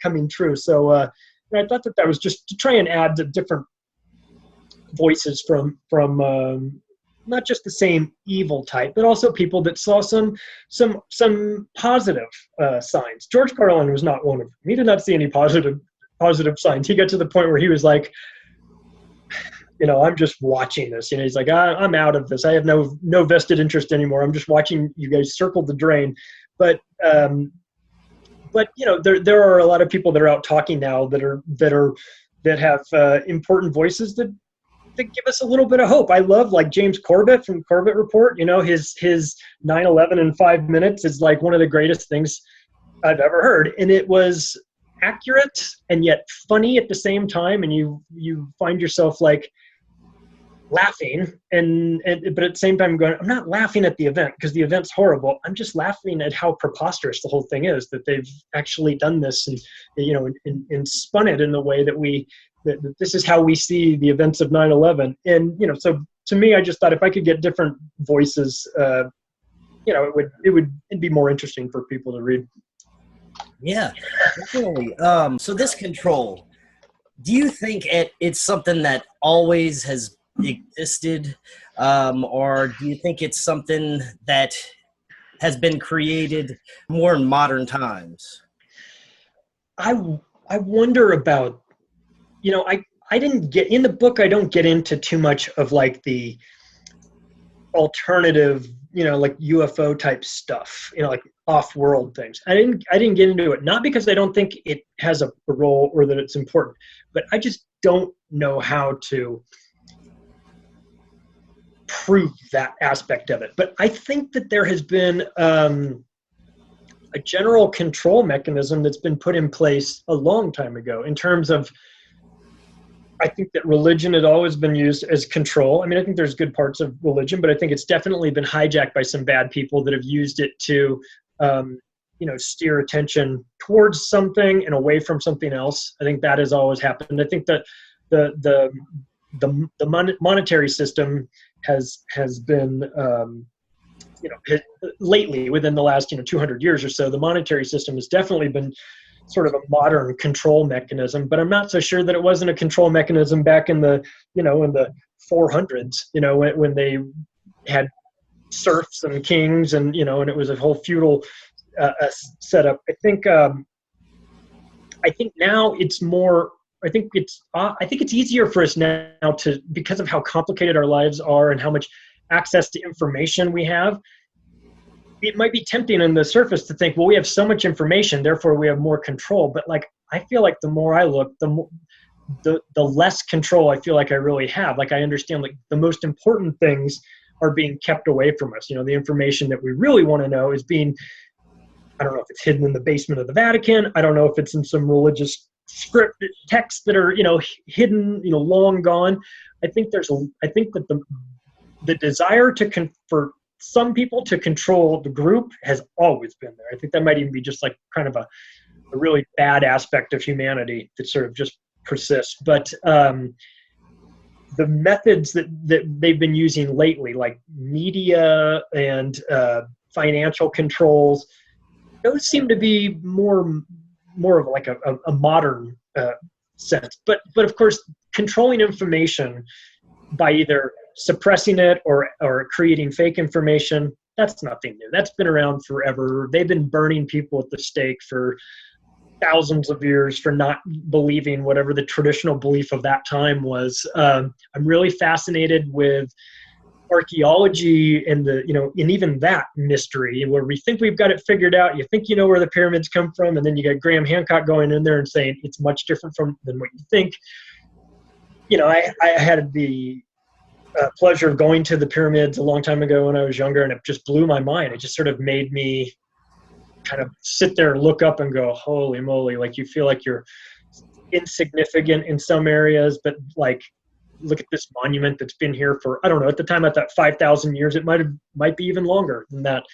coming true. So I thought that was just to try and add the different voices from not just the same evil type, but also people that saw some positive signs. George Carlin was not one of them. He did not see any positive signs. He got to the point where he was like, I'm just watching this. He's like, I'm out of this. I have no vested interest anymore. I'm just watching you guys circle the drain. But there are a lot of people that are out talking now that have important voices that give us a little bit of hope. I love like James Corbett from Corbett Report. His 9/11 in 5 minutes is like one of the greatest things I've ever heard. And it was accurate and yet funny at the same time. And you find yourself like laughing but at the same time going, I'm not laughing at the event because the event's horrible. I'm just laughing at how preposterous the whole thing is, that they've actually done this and and spun it in the way that that this is how we see the events of 9/11. And so to me, I just thought if I could get different voices, it'd be more interesting for people to read. Yeah, definitely. So this control, do you think it's something that always has existed, or do you think it's something that has been created more in modern times? I I wonder about, I didn't get in the book. I don't get into too much of like the alternative, like UFO type stuff, like off-world things. I didn't get into it, not because I don't think it has a role or that it's important, but I just don't know how to prove that aspect of it. But I think that there has been a general control mechanism that's been put in place a long time ago in terms of, I think that religion had always been used as control. I mean, I think there's good parts of religion, but I think it's definitely been hijacked by some bad people that have used it to, steer attention towards something and away from something else. I think that has always happened. I think that the monetary system has been, lately within the last 200 years or so, the monetary system has definitely been sort of a modern control mechanism, but I'm not so sure that it wasn't a control mechanism back in the, in the 400s, when they had serfs and kings and, and it was a whole feudal setup. I think now it's more, I think it's easier for us now to, because of how complicated our lives are and how much access to information we have. It might be tempting on the surface to think, well, we have so much information, therefore we have more control. But like, I feel like the more I look, the less control I feel like I really have. Like, I understand like the most important things are being kept away from us. The information that we really want to know is being, I don't know if it's hidden in the basement of the Vatican. I don't know if it's in some religious script texts that are, hidden, long gone. I think that the desire for some people to control the group has always been there. I think that might even be just like kind of a really bad aspect of humanity that sort of just persists. But the methods that they've been using lately, like media and financial controls, those seem to be more of like a modern sense. But of course, controlling information by either suppressing it or creating fake information, that's nothing new. That's been around forever. They've been burning people at the stake for thousands of years for not believing whatever the traditional belief of that time was. I'm really fascinated with archaeology and and even that mystery where we think we've got it figured out. You think you know where the pyramids come from, and then you got Graham Hancock going in there and saying it's much different than what you think. I had the pleasure of going to the pyramids a long time ago when I was younger, and it just blew my mind. It just sort of made me kind of sit there and look up and go, holy moly, like you feel like you're insignificant in some areas, but like, look at this monument that's been here for, I don't know, at the time I thought 5,000 years. It might be even longer than that.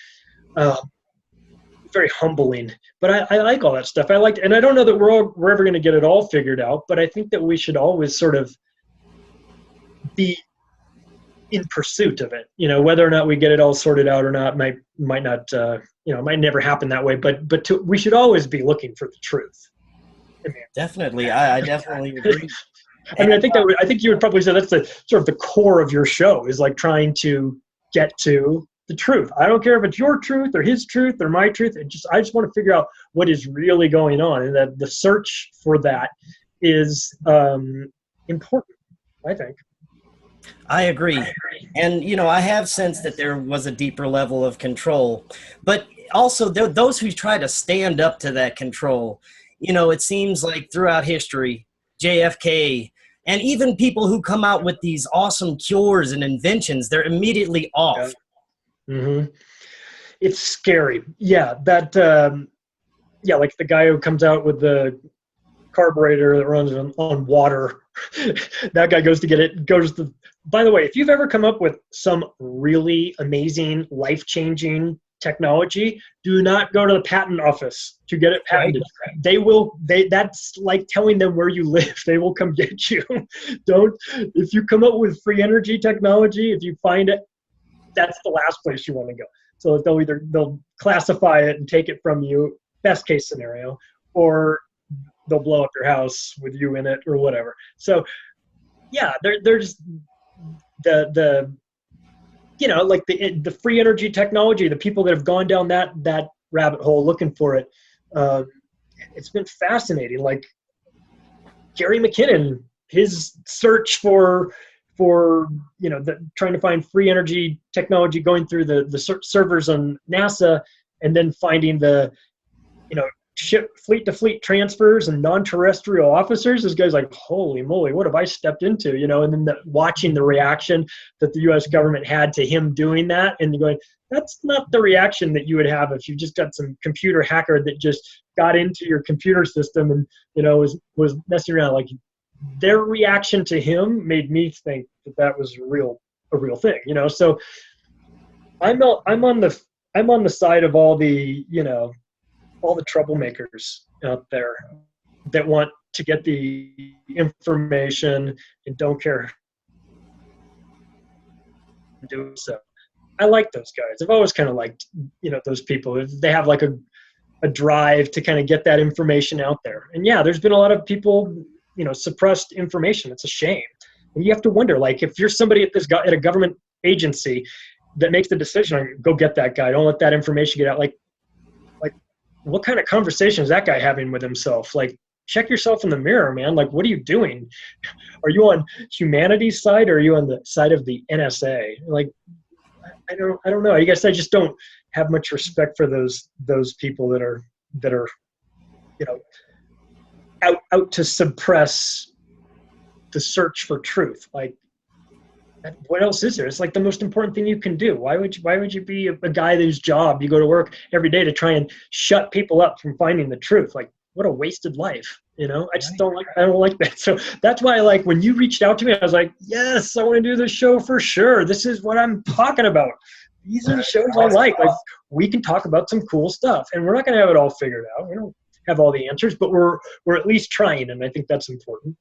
Very humbling, but I like all that stuff. And I don't know that we're ever going to get it all figured out, but I think that we should always sort of be in pursuit of it. Whether or not we get it all sorted out or not might not, it might never happen that way, but we should always be looking for the truth. Definitely. I definitely agree. I mean, I think you would probably say that's the sort of the core of your show, is like trying to get to the truth. I don't care if it's your truth or his truth or my truth. I just want to figure out what is really going on, and that the search for that is important, I think. I agree. And, I have sensed that there was a deeper level of control, but also those who try to stand up to that control, it seems like throughout history, JFK, and even people who come out with these awesome cures and inventions, they're immediately off. Yeah. Mm-hmm. It's scary. Yeah, that, like the guy who comes out with the carburetor that runs on water. That guy goes to get it, by the way, if you've ever come up with some really amazing, life-changing technology, do not go to the patent office to get it patented. That's like telling them where you live. They will come get you. If you come up with free energy technology, if you find it, that's the last place you want to go. So they'll classify it and take it from you. best case scenario, or they'll blow up your house with you in it or whatever. So yeah, there's the like the free energy technology, the people that have gone down that rabbit hole looking for it. It's been fascinating. Like Gary McKinnon, his search for trying to find free energy technology, going through the servers on NASA, and then finding the ship fleet to fleet transfers and non-terrestrial officers. This guy's like, holy moly, what have I stepped into? And then watching the reaction that the U.S. government had to him doing that, and going, that's not the reaction that you would have if you just got some computer hacker that just got into your computer system and was messing around. Like, their reaction to him made me think that was a real thing. So I'm on the side of all the all the troublemakers out there that want to get the information and don't care to do so. I like those guys. I've always kind of liked, those people. They have like a drive to kind of get that information out there. And yeah, there's been a lot of people, suppressed information. It's a shame. And you have to wonder, like, if you're somebody at a government agency that makes the decision, go get that guy. Don't let that information get out. Like, what kind of conversation is that guy having with himself? Like, check yourself in the mirror, man. Like, what are you doing? Are you on humanity's side, or are you on the side of the NSA? Like, I don't know. I guess I just don't have much respect for those people that are out to suppress the search for truth. Like, what else is there? It's like the most important thing you can do. Why would you be a guy whose job you go to work every day to try and shut people up from finding the truth? Like, what a wasted life. I just don't like that. So that's why, like, when you reached out to me, I was like, yes, I want to do this show for sure. This is what I'm talking about. These are the shows I like. Like, we can talk about some cool stuff, and we're not going to have it all figured out. We don't have all the answers, but we're at least trying, and I think that's important.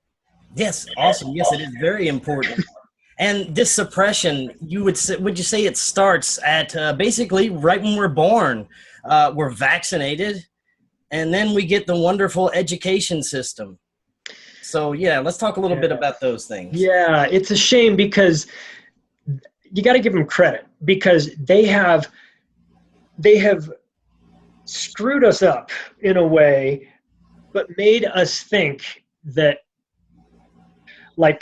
Yes, awesome. Yes, it is very important. And this suppression, would you say it starts at basically right when we're born? We're vaccinated, and then we get the wonderful education system. So yeah, let's talk a little bit about those things. Yeah, it's a shame because you got to give them credit, because they have screwed us up in a way, but made us think that, like,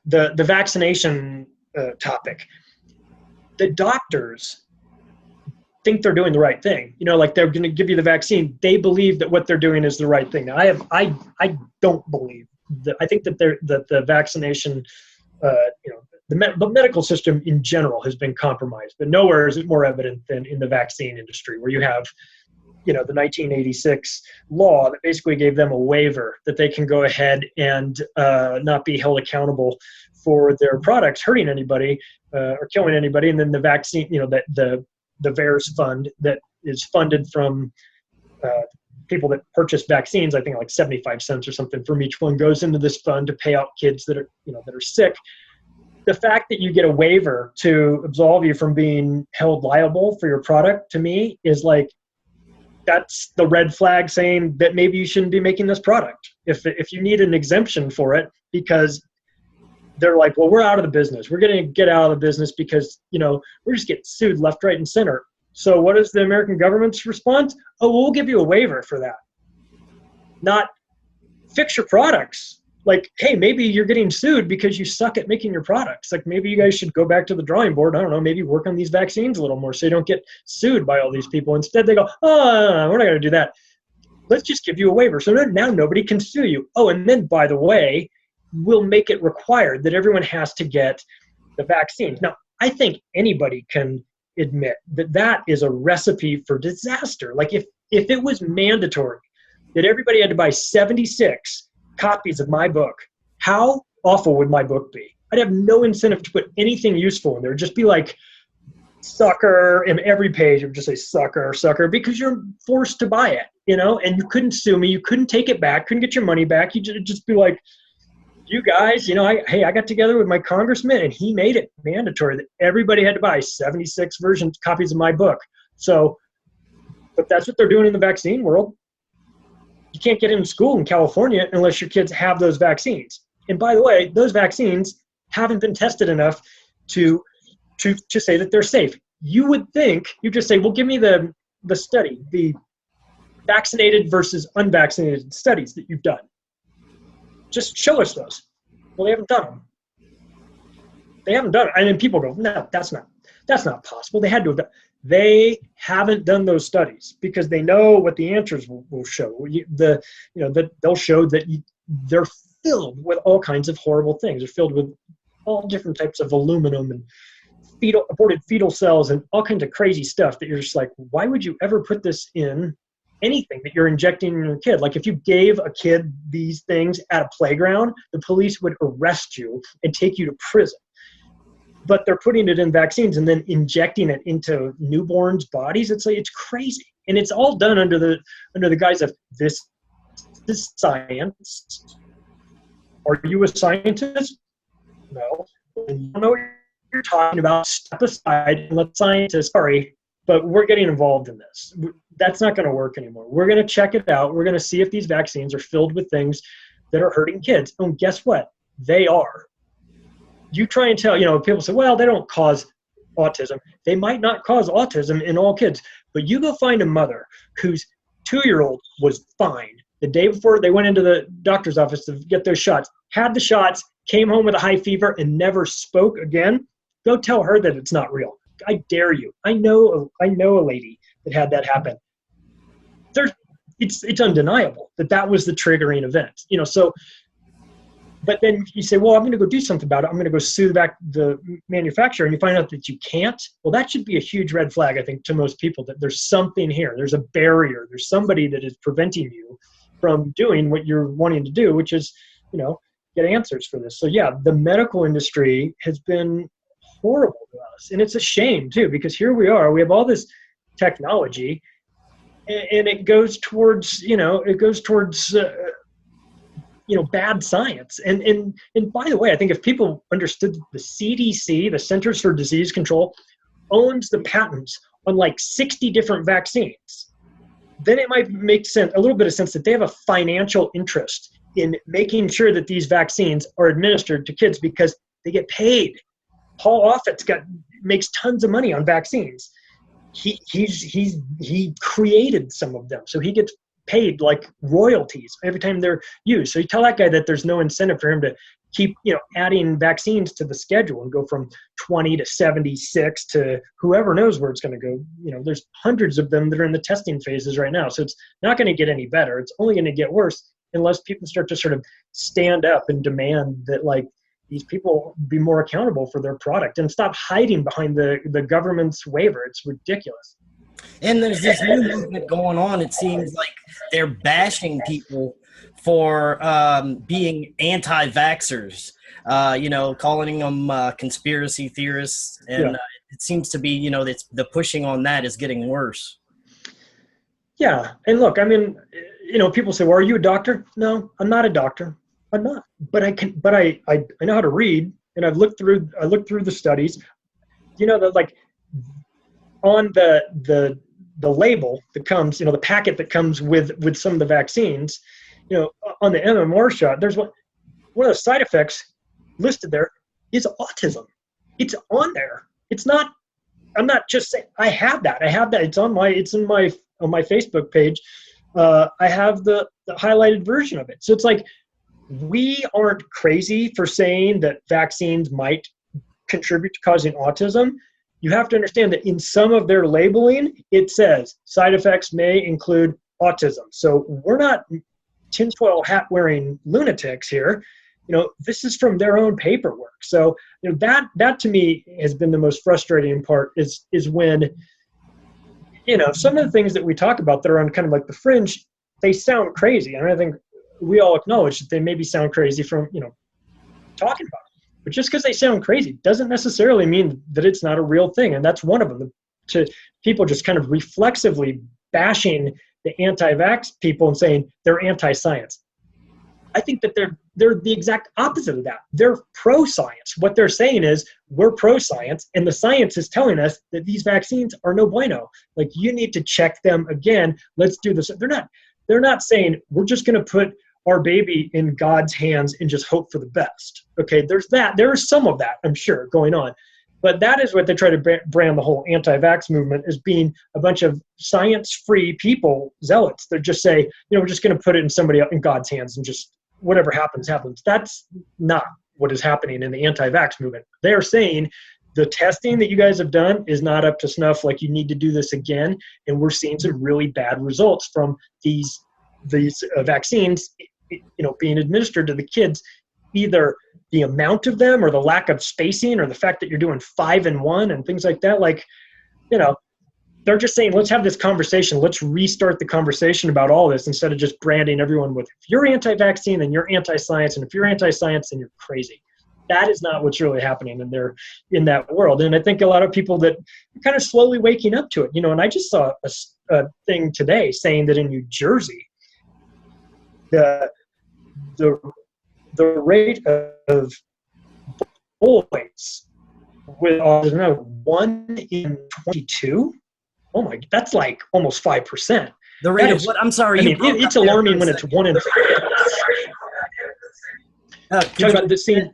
the vaccination topic, the doctors think they're doing the right thing. Like, they're going to give you the vaccine. They believe that what they're doing is the right thing. Now, I don't believe that. I think that the vaccination, the medical system in general has been compromised, but nowhere is it more evident than in the vaccine industry, where you have, the 1986 law that basically gave them a waiver that they can go ahead and not be held accountable for their products hurting anybody or killing anybody. And then the vaccine, the VAERS fund that is funded from people that purchase vaccines, I think like 75 cents or something from each one, goes into this fund to pay out kids that are sick. The fact that you get a waiver to absolve you from being held liable for your product, to me, is like, that's the red flag saying that maybe you shouldn't be making this product. If you need an exemption for it, because they're like, well, we're out of the business. We're going to get out of the business because, we're just getting sued left, right, and center. So what is the American government's response? Oh, we'll give you a waiver for that. Not fix your products. Like, hey, maybe you're getting sued because you suck at making your products. Like, maybe you guys should go back to the drawing board. I don't know, maybe work on these vaccines a little more so you don't get sued by all these people. Instead, they go, oh, we're not going to do that. Let's just give you a waiver. So now nobody can sue you. Oh, and then, by the way, we'll make it required that everyone has to get the vaccines. Now, I think anybody can admit that that is a recipe for disaster. Like, if it was mandatory that everybody had to buy 76 copies of my book, how awful would my book be? I'd have no incentive to put anything useful in there. It'd just be like sucker, in every page it would just say sucker, sucker, because you're forced to buy it, and you couldn't sue me, you couldn't take it back, couldn't get your money back. You'd just be like, you guys, I got together with my congressman and he made it mandatory that everybody had to buy 76 copies of my book. So But that's what they're doing in the vaccine world. You can't get into school in California unless your kids have those vaccines. And by the way, those vaccines haven't been tested enough to say that they're safe. You would think, you just say, well, give me the study, the vaccinated versus unvaccinated studies that you've done. Just show us those. Well, they haven't done them. They haven't done it. And then people go, no, that's not possible. They had to have done. They haven't done those studies because they know what the answers will show. That they'll show that they're filled with all kinds of horrible things. They're filled with all different types of aluminum and aborted fetal cells and all kinds of crazy stuff that you're just like, why would you ever put this in anything that you're injecting in your kid? Like if you gave a kid these things at a playground, the police would arrest you and take you to prison. But they're putting it in vaccines and then injecting it into newborns' bodies. It's crazy. And it's all done under the guise of this is science. Are you a scientist? No. And you don't know what you're talking about. Step aside and let scientists, sorry, but we're getting involved in this. That's not going to work anymore. We're going to check it out. We're going to see if these vaccines are filled with things that are hurting kids. And guess what? They are. You try and tell, people say, well, they don't cause autism. They might not cause autism in all kids, but you go find a mother whose 2-year-old was fine the day before they went into the doctor's office to get those shots, had the shots, came home with a high fever and never spoke again. Go tell her that it's not real. I dare you. I know a lady that had that happen. It's undeniable that was the triggering event. So, but then you say, well, I'm going to go do something about it. I'm going to go sue the manufacturer, and you find out that you can't. Well, that should be a huge red flag, I think, to most people, that there's something here. There's a barrier. There's somebody that is preventing you from doing what you're wanting to do, which is, get answers for this. So yeah, the medical industry has been horrible to us. And it's a shame too, because here we are, we have all this technology and it goes towards, bad science. And by the way, I think if people understood the CDC, the Centers for Disease Control, owns the patents on like 60 different vaccines, then it might make sense, a little bit of sense, that they have a financial interest in making sure that these vaccines are administered to kids because they get paid. Paul Offit's makes tons of money on vaccines. He created some of them, so he gets paid like royalties every time they're used. So you tell that guy that there's no incentive for him to keep adding vaccines to the schedule and go from 20 to 76 to whoever knows where it's going to go. There's hundreds of them that are in the testing phases right now, so it's not going to get any better. It's only going to get worse unless people start to sort of stand up and demand that these people be more accountable for their product and stop hiding behind the government's waiver. It's ridiculous. And there's this new movement going on. It seems like they're bashing people for being anti-vaxxers, calling them conspiracy theorists. And it seems to be, the pushing on that is getting worse. Yeah. And look, I mean, people say, well, are you a doctor? No, I'm not a doctor. I'm not. But I know how to read, and I've looked through the studies. On the label that comes, the packet that comes with some of the vaccines, on the MMR shot, there's one of the side effects listed there is autism. It's on there. It's not, I'm not just saying I have that. It's in my Facebook page. I have the highlighted version of it. So it's like, we aren't crazy for saying that vaccines might contribute to causing autism. You have to understand that in some of their labeling, it says side effects may include autism. So we're not tinfoil hat wearing lunatics here. This is from their own paperwork. So that to me has been the most frustrating part is when, some of the things that we talk about that are on kind of like the fringe, they sound crazy. And I think we all acknowledge that they maybe sound crazy from, talking about it. But just because they sound crazy doesn't necessarily mean that it's not a real thing. And that's one of them, to people just kind of reflexively bashing the anti-vax people and saying they're anti-science. I think that they're the exact opposite of that. They're pro-science. What they're saying is we're pro-science, and the science is telling us that these vaccines are no bueno. Like, you need to check them again. Let's do this. They're not saying we're just going to put our baby in God's hands and just hope for the best. Okay, there's that. There is some of that, I'm sure, going on. But that is what they try to brand the whole anti-vax movement as being a bunch of science-free people, zealots. They're just say, we're just going to put it in God's hands and just whatever happens, happens. That's not what is happening in the anti-vax movement. They're saying the testing that you guys have done is not up to snuff. Like, you need to do this again. And we're seeing some really bad results from these vaccines, being administered to the kids, either the amount of them or the lack of spacing or the fact that you're doing 5 in 1 and things like that. Like, they're just saying, let's have this conversation. Let's restart the conversation about all this instead of just branding everyone with, if you're anti-vaccine, then you're anti-science. And if you're anti-science, then you're crazy. That is not what's really happening in that world. And I think a lot of people that are kind of slowly waking up to it, and I just saw a thing today saying that in New Jersey, the rate of boys with autism, 1 in 22. Oh my, that's like almost 5%. The rate of what? I'm sorry. It's alarming when it's 1 in 3. Talking about the scene,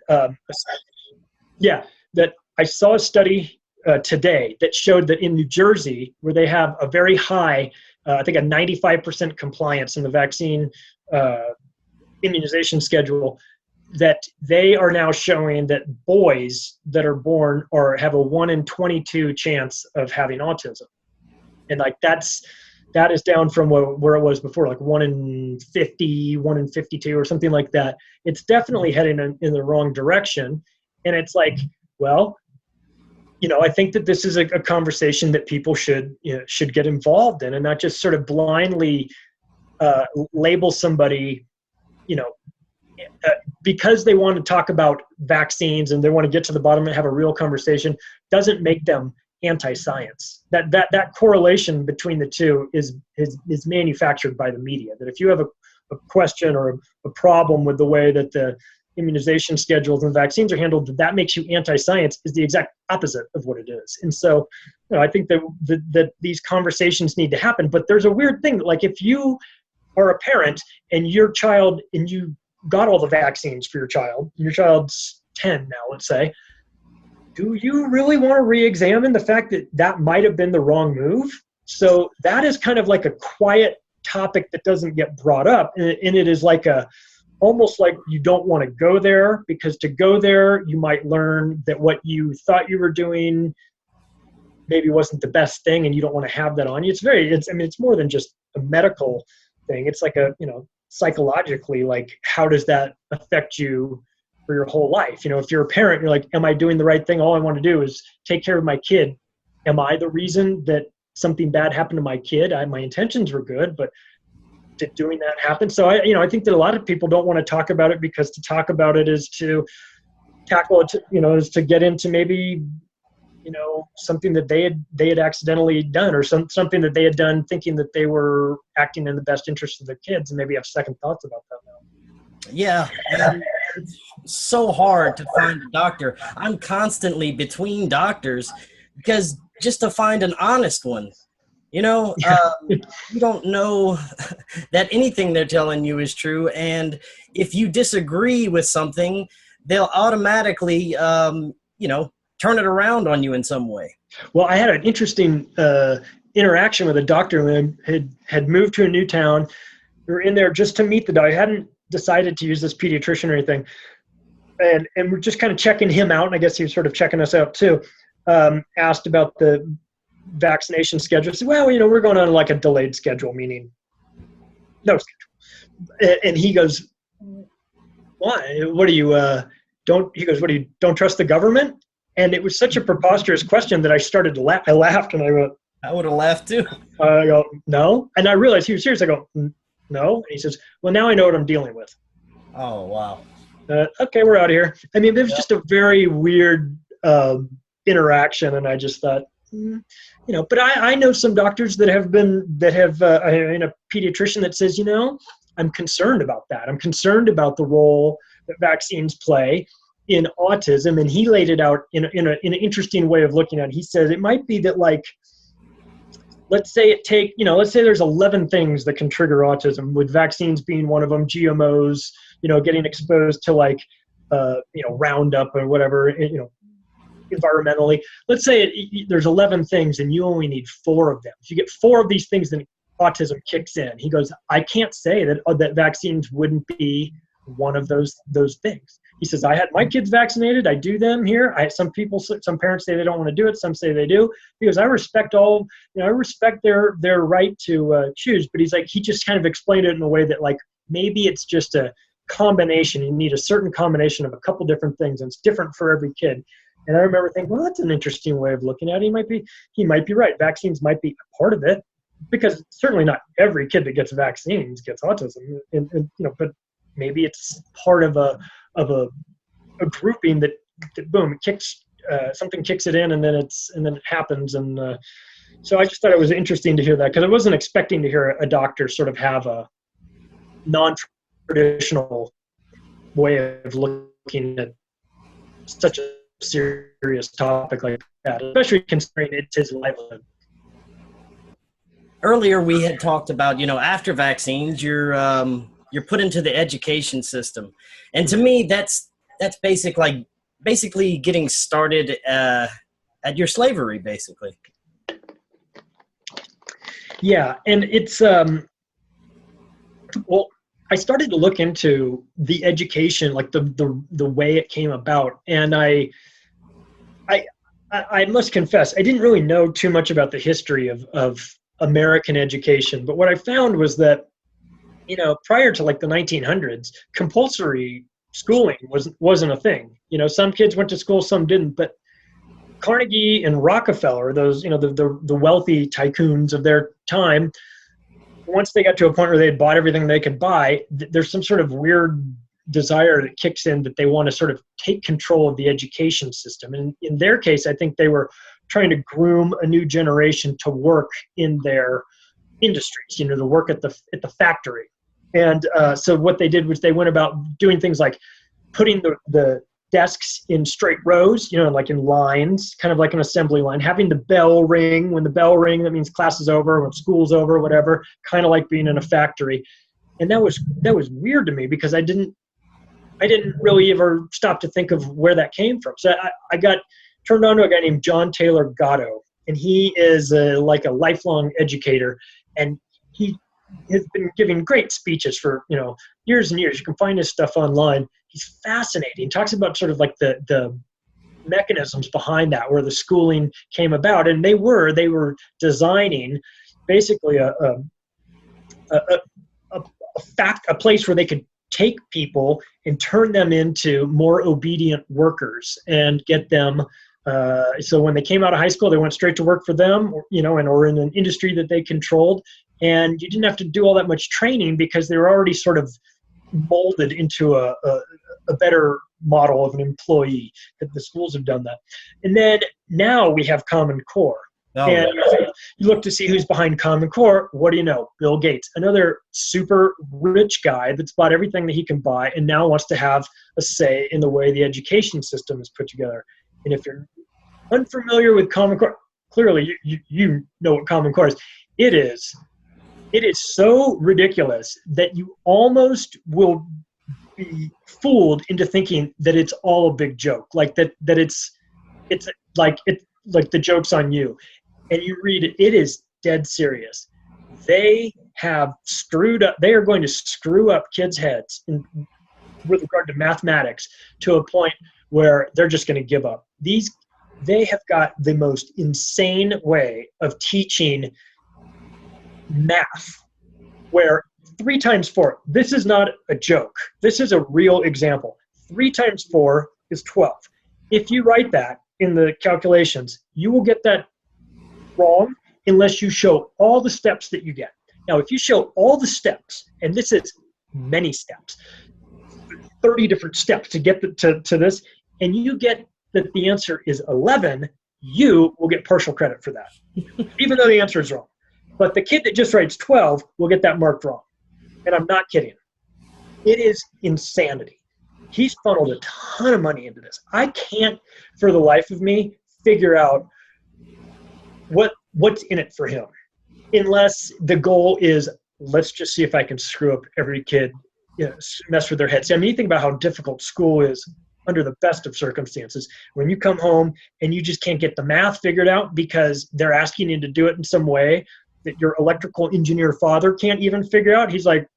that I saw a study today that showed that in New Jersey, where they have a very high, I think a 95% compliance in the vaccine immunization schedule, that they are now showing that boys that are born have a 1 in 22 chance of having autism. And like that is down from where it was before, like 1 in 50, 1 in 52 or something like that. It's definitely heading in the wrong direction. And it's like, well, I think that this is a conversation that people should get involved in, and not just sort of blindly label somebody, because they want to talk about vaccines and they want to get to the bottom and have a real conversation, doesn't make them anti-science. That correlation between the two is manufactured by the media. That if you have a question or a problem with the way that the immunization schedules and vaccines are handled, that makes you anti-science, is the exact opposite of what it is. And so, I think that these conversations need to happen. But there's a weird thing, like if you are a parent and your child, and you got all the vaccines for your child, and your child's 10 now, let's say, do you really want to re-examine the fact that might have been the wrong move? So that is kind of like a quiet topic that doesn't get brought up. And it is like almost like you don't want to go there, because to go there, you might learn that what you thought you were doing maybe wasn't the best thing, and you don't want to have that on you. It's more than just a medical thing. It's like psychologically, like, how does that affect you for your whole life? If you're a parent, you're like, am I doing the right thing? All I want to do is take care of my kid. Am I the reason that something bad happened to my kid? My intentions were good, but did doing that happen? So I think that a lot of people don't want to talk about it, because to talk about it is to tackle it, is to get into maybe, something that they had accidentally done, or something that they had done thinking that they were acting in the best interest of their kids, and maybe have second thoughts about that now. Yeah. And it's so hard to find a doctor. I'm constantly between doctors, because just to find an honest one, you don't know that anything they're telling you is true. And if you disagree with something, they'll automatically, turn it around on you in some way. Well, I had an interesting interaction with a doctor who had moved to a new town. We were in there just to meet the doctor. I hadn't decided to use this pediatrician or anything. And we're just kind of checking him out. And I guess he was sort of checking us out too. Asked about the vaccination schedule. I said, well, we're going on like a delayed schedule, meaning no schedule. And he goes, why? What do you, don't trust the government? And it was such a preposterous question that I started to laugh. I laughed, and I went, I would have laughed too. I go, no. And I realized he was serious. I go, no. And he says, well, now I know what I'm dealing with. Oh, wow. Okay, we're out of here. I mean, it was just a very weird interaction. And I just thought, but I know some doctors that have a pediatrician that says, I'm concerned about that. I'm concerned about the role that vaccines play in autism. And he laid it out in an interesting way of looking at it. He said it might be that, like, let's say there's 11 things that can trigger autism, with vaccines being one of them, GMOs, getting exposed to like, Roundup or whatever, environmentally. Let's say there's 11 things and you only need 4 of them. If you get 4 of these things, then autism kicks in. He goes, I can't say that vaccines wouldn't be one of those things. He says, I had my kids vaccinated. I do them here. Some parents say they don't want to do it. Some say they do. He goes, I respect I respect their right to choose. But he's like, he just kind of explained it in a way that, like, maybe it's just a combination. You need a certain combination of a couple different things, and it's different for every kid. And I remember thinking, well, that's an interesting way of looking at it. He might be right. Vaccines might be a part of it, because certainly not every kid that gets vaccines gets autism. But maybe it's part of a grouping that boom, it kicks something kicks it in, and then it happens. And so I just thought it was interesting to hear that, because I wasn't expecting to hear a doctor sort of have a non-traditional way of looking at such a serious topic like that, especially considering it's his livelihood. Earlier, we had talked about, after vaccines, you're put into the education system, and to me, that's basically getting started at your slavery, basically. Yeah, and it's well, I started to look into the education, like the way it came about, and I must confess, I didn't really know too much about the history of American education, but what I found was that, prior to like the 1900s, compulsory schooling wasn't a thing. Some kids went to school, some didn't, but Carnegie and Rockefeller, those, the wealthy tycoons of their time, once they got to a point where they had bought everything they could buy, there's some sort of weird desire that kicks in that they want to sort of take control of the education system. And in their case, I think they were trying to groom a new generation to work in their industries, to work at the factory. And so what they did was they went about doing things like putting the desks in straight rows, like in lines, kind of like an assembly line, having the bell ring. When the bell ring, that means class is over, when school's over, whatever, kind of like being in a factory. And that was weird to me, because I didn't really ever stop to think of where that came from. So I got turned on to a guy named John Taylor Gatto, and he is like a lifelong educator, and he has been giving great speeches for years and years. You can find his stuff online. He's fascinating. He talks about sort of like the mechanisms behind that, where the schooling came about, and they were designing basically a place where they could take people and turn them into more obedient workers and get them. So when they came out of high school, they went straight to work for them, or in an industry that they controlled, and you didn't have to do all that much training, because they were already sort of molded into a better model of an employee. That the schools have done that. And then now we have Common Core. And you look to see who's behind Common Core. What do you know? Bill Gates, another super rich guy that's bought everything that he can buy, and now wants to have a say in the way the education system is put together. And if you're unfamiliar with Common Core, clearly you know what Common Core is. It is so ridiculous that you almost will be fooled into thinking that it's all a big joke, like that it's like the joke's on you. And you read it, it is dead serious. They have screwed up. They are going to screw up kids' heads with regard to mathematics to a point where they're just going to give up. They have got the most insane way of teaching math, where 3 times 4, this is not a joke. This is a real example. 3 times 4 is 12. If you write that in the calculations, you will get that wrong unless you show all the steps that you get. Now, if you show all the steps, and this is many steps, 30 different steps to get to this, and you get that the answer is 11, you will get partial credit for that, even though the answer is wrong. But the kid that just writes 12 will get that marked wrong. And I'm not kidding. It is insanity. He's funneled a ton of money into this. I can't, for the life of me, figure out what's in it for him, unless the goal is, let's just see if I can screw up every kid, mess with their heads. I mean, you think about how difficult school is under the best of circumstances. When you come home and you just can't get the math figured out because they're asking you to do it in some way that your electrical engineer father can't even figure out, he's like,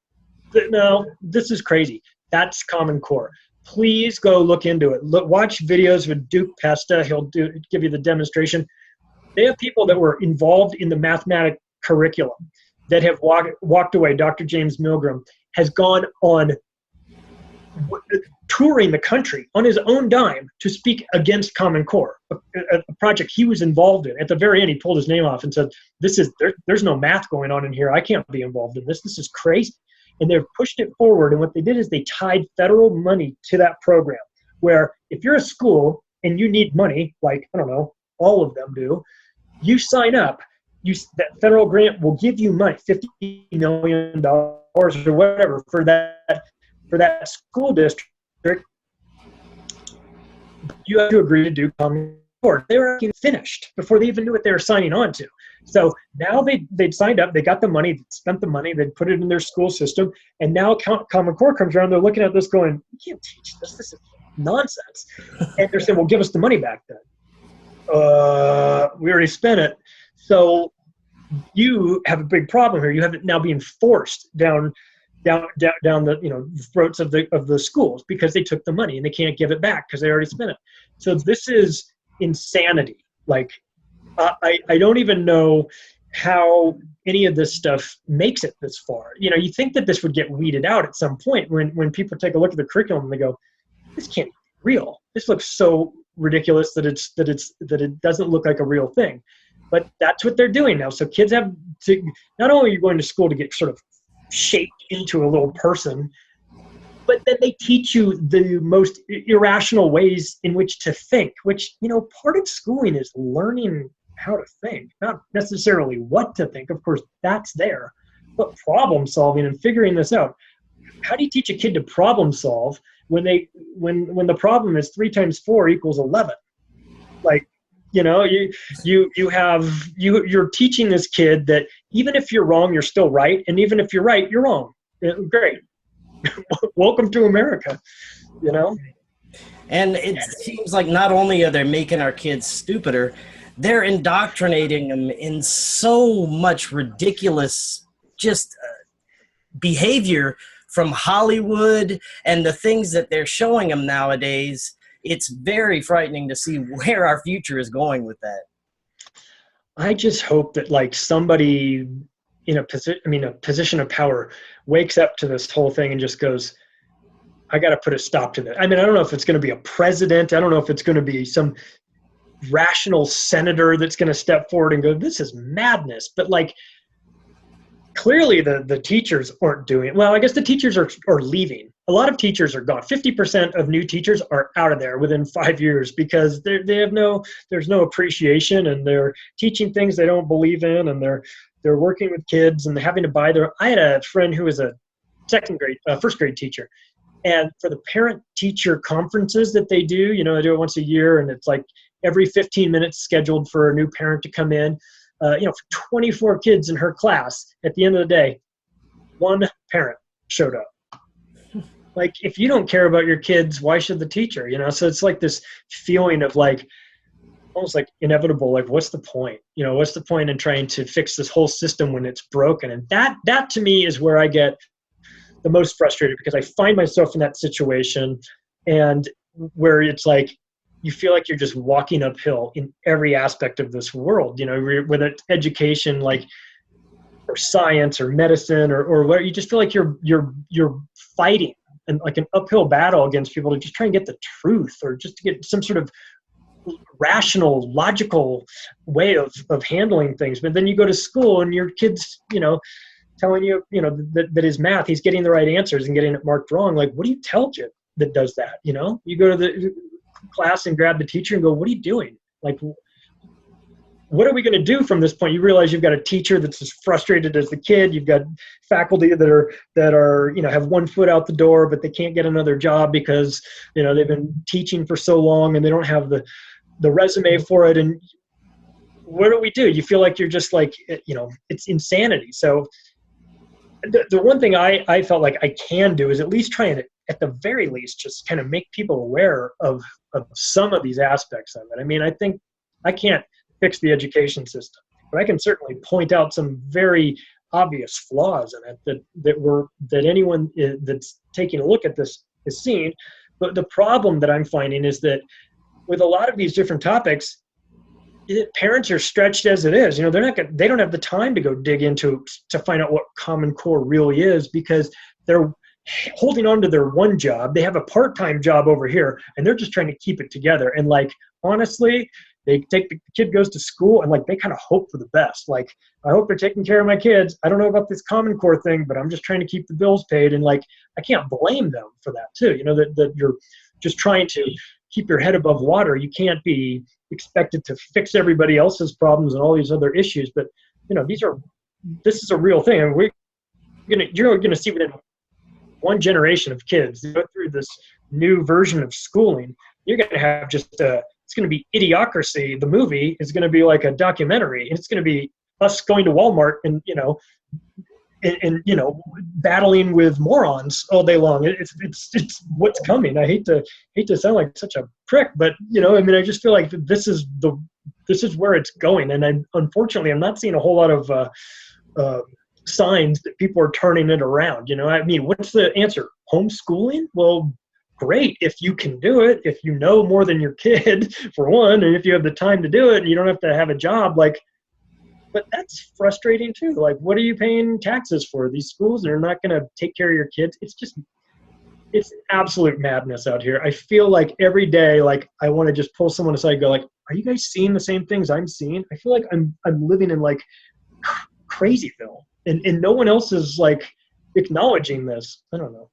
no, this is crazy. That's Common Core. Please go look into it. Watch videos with Duke Pesta. He'll give you the demonstration. They have people that were involved in the mathematic curriculum that have walked away. Dr. James Milgram has gone on touring the country on his own dime to speak against Common Core, a project he was involved in. At the very end, he pulled his name off and said, there's no math going on in here. I can't be involved in this. This is crazy. And they've pushed it forward. And what they did is they tied federal money to that program, where if you're a school and you need money, like, I don't know, all of them do, you sign up, that federal grant will give you money, $50 million or whatever for that school district. You have to agree to do Common Core. They were finished before they even knew what they were signing on to. So now they'd signed up, they got the money, they spent the money, they'd put it in their school system, and now Common Core comes around, they're looking at this going, you can't teach this, this is nonsense. And they're saying, well, give us the money back then. We already spent it. So you have a big problem here. You have it now being forced down the throats of the schools because they took the money and they can't give it back because they already spent it. So this is insanity. Like, I don't even know how any of this stuff makes it this far. You think that this would get weeded out at some point when people take a look at the curriculum and they go, this can't be real. This looks so ridiculous that it doesn't look like a real thing. But that's what they're doing now. So kids have to, not only are you going to school to get sort of shaped into a little person, but then they teach you the most irrational ways in which to think, which, part of schooling is learning how to think, not necessarily what to think. Of course, that's there, but problem solving and figuring this out. How do you teach a kid to problem solve when the problem is 3 times 4 equals 11? Like, you're teaching this kid that even if you're wrong, you're still right. And even if you're right, you're wrong. Great. Welcome to America, And it seems like not only are they making our kids stupider, they're indoctrinating them in so much ridiculous behavior from Hollywood and the things that they're showing them nowadays. It's very frightening to see where our future is going with that. I just hope that somebody in a position of power wakes up to this whole thing and just goes, I got to put a stop to that. I don't know if it's going to be a president. I don't know if it's going to be some rational senator that's going to step forward and go, this is madness. But clearly the teachers aren't doing it. Well, I guess the teachers are leaving. A lot of teachers are gone. 50% of new teachers are out of there within 5 years because there's no appreciation, and they're teaching things they don't believe in, and they're working with kids and they're having to buy I had a friend who was a first grade teacher, and for the parent teacher conferences that they do, they do it once a year, and it's like every 15 minutes scheduled for a new parent to come in. For 24 kids in her class, at the end of the day, 1 parent showed up. If you don't care about your kids, why should the teacher? So it's like this feeling of almost inevitable. What's the point? What's the point in trying to fix this whole system when it's broken? And that to me is where I get the most frustrated, because I find myself in that situation, and where it's you feel like you're just walking uphill in every aspect of this world, whether it's education, or science or medicine or what, you just feel like you're fighting and an uphill battle against people to just try and get the truth, or just to get some sort of rational, logical way of handling things. But then you go to school and your kid's, telling you, that his math, he's getting the right answers and getting it marked wrong. What do you tell a kid that does that? You go to the class and grab the teacher and go, what are you doing? what are we going to do from this point? You realize you've got a teacher that's as frustrated as the kid. You've got faculty that are, have one foot out the door, but they can't get another job because, they've been teaching for so long and they don't have the resume for it. And what do? You feel like you're just like, it's insanity. So the one thing I felt like I can do is at least try and, at the very least, just kind of make people aware of some of these aspects of it. I mean, I think I can't fix the education system, but I can certainly point out some very obvious flaws in it that anyone that's taking a look at this is seeing. But the problem that I'm finding is that with a lot of these different topics, parents are stretched as it is. They don't have the time to go dig into to find out what Common Core really is, because they're holding on to their one job. They have a part-time job over here, and they're just trying to keep it together. And honestly, the kid goes to school and they kind of hope for the best. I hope they're taking care of my kids. I don't know about this Common Core thing, but I'm just trying to keep the bills paid. And I can't blame them for that too. That you're just trying to keep your head above water. You can't be expected to fix everybody else's problems and all these other issues. But this is a real thing. And you're gonna see within one generation of kids go through this new version of schooling. You're gonna have it's going to be Idiocracy. The movie is going to be like a documentary, and it's going to be us going to Walmart and battling with morons all day long. It's what's coming. I hate to sound like such a prick, but I just feel like this is where it's going. And unfortunately I'm not seeing a whole lot of signs that people are turning it around. What's the answer? Homeschooling? Well, great if you can do it, if you know more than your kid, for one, and if you have the time to do it and you don't have to have a job, but that's frustrating too. What are you paying taxes for? These schools are not going to take care of your kids. It's absolute madness out here. I feel like every day, I want to just pull someone aside and go are you guys seeing the same things I'm seeing? I feel like I'm living in crazyville, and no one else is acknowledging this. I don't know.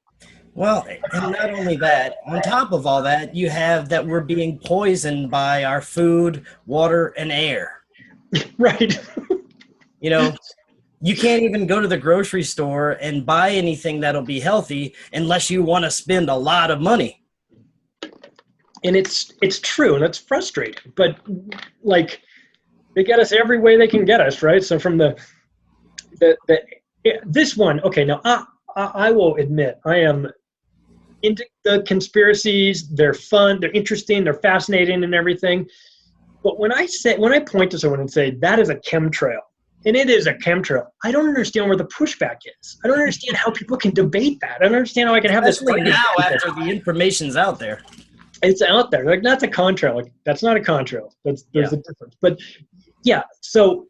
Well, and not only that, on top of all that, you have that we're being poisoned by our food, water, and air. Right. You can't even go to the grocery store and buy anything that'll be healthy unless you want to spend a lot of money. And it's true, and it's frustrating. But they get us every way they can get us, right? So from this one, okay, now I will admit I am into the conspiracies. They're fun, they're interesting, they're fascinating and everything. But when I point to someone and say that is a chemtrail, and it is a chemtrail, I don't understand where the pushback is. I don't understand how people can debate that. I don't understand how I can have this fight now after the information's out there. It's out there. That's a contrail. That's not a contrail. There's a difference. But yeah, so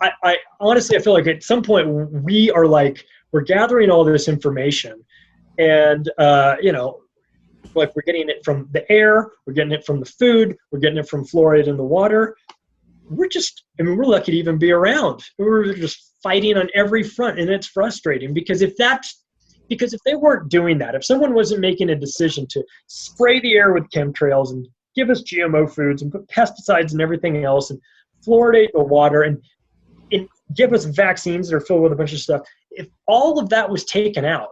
I honestly, I feel like at some point we're gathering all this information, and we're getting it from the air, we're getting it from the food, we're getting it from fluoride in the water. We're lucky to even be around. We're just fighting on every front, and it's frustrating because if they weren't doing that, if someone wasn't making a decision to spray the air with chemtrails and give us GMO foods and put pesticides and everything else and fluoridate the water and give us vaccines that are filled with a bunch of stuff, if all of that was taken out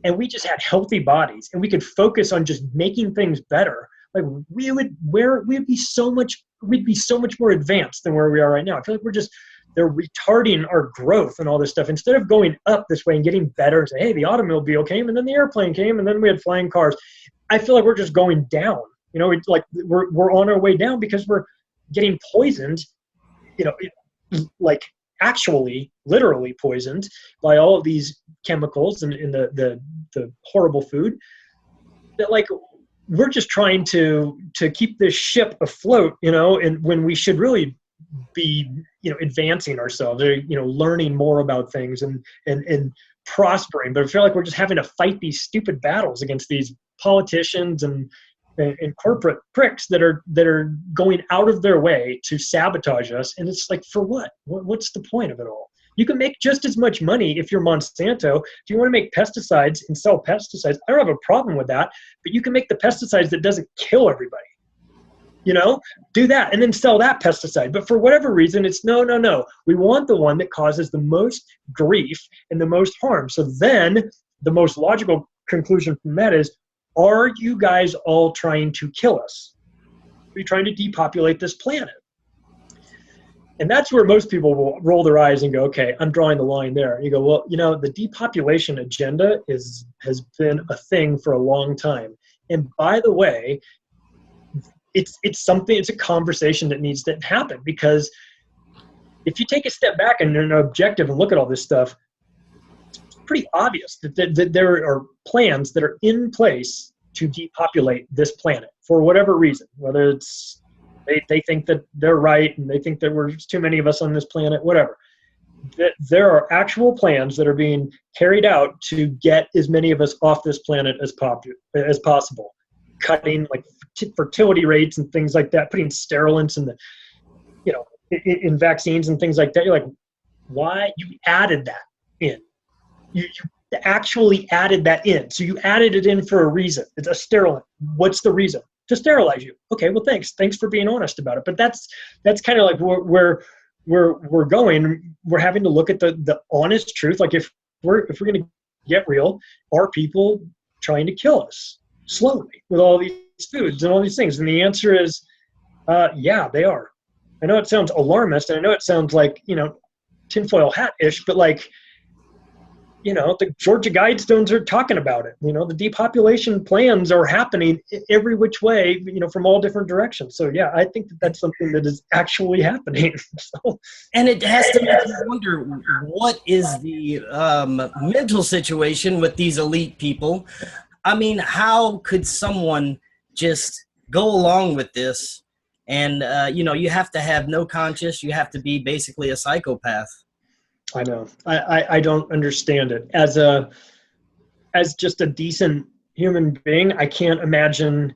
and we just had healthy bodies and we could focus on just making things better, we'd be so much more advanced than where we are right now. I feel like they're retarding our growth and all this stuff. Instead of going up this way and getting better and say, hey, the automobile came and then the airplane came and then we had flying cars. I feel like we're just going down. It's we're on our way down because we're getting poisoned, actually literally poisoned by all of these chemicals and the horrible food that we're just trying to keep this ship afloat, and when we should really be, advancing ourselves, learning more about things and prospering. But I feel like we're just having to fight these stupid battles against these politicians and corporate pricks that are going out of their way to sabotage us. And it's for what? What's the point of it all? You can make just as much money if you're Monsanto. If you want to make pesticides and sell pesticides, I don't have a problem with that. But you can make the pesticides that doesn't kill everybody. do that and then sell that pesticide. But for whatever reason, it's no. We want the one that causes the most grief and the most harm. So then the most logical conclusion from that is, are you guys all trying to kill us? Are you trying to depopulate this planet? And that's where most people will roll their eyes and go, okay, I'm drawing the line there. You go, well, the depopulation agenda has been a thing for a long time. And by the way, it's a conversation that needs to happen, because if you take a step back and an objective and look at all this stuff, it's pretty obvious that there are plans that are in place to depopulate this planet for whatever reason, whether it's they think that they're right and they think that we're just too many of us on this planet, whatever. That there are actual plans that are being carried out to get as many of us off this planet as possible, cutting like fertility rates and things like that, putting sterilants in in vaccines and things like that. You're like, why? You added that in. You actually added that in. So you added it in for a reason. It's a sterilant. What's the reason? To sterilize you. Okay, well, thanks for being honest about it. But that's kind of like where we're going. We're having to look at the honest truth. Like if we're going to get real, are people trying to kill us slowly with all these foods and all these things? And the answer is, yeah, they are. I know it sounds alarmist, and I know it sounds like tinfoil hat-ish, but like, the Georgia Guidestones are talking about it. The depopulation plans are happening every which way, from all different directions. So yeah, I think that's something that is actually happening. And it has to make you wonder, what is the mental situation with these elite people? I mean, how could someone just go along with this? And, you have to have no conscience. You have to be basically a psychopath. I know. I don't understand it. As just a decent human being, I can't imagine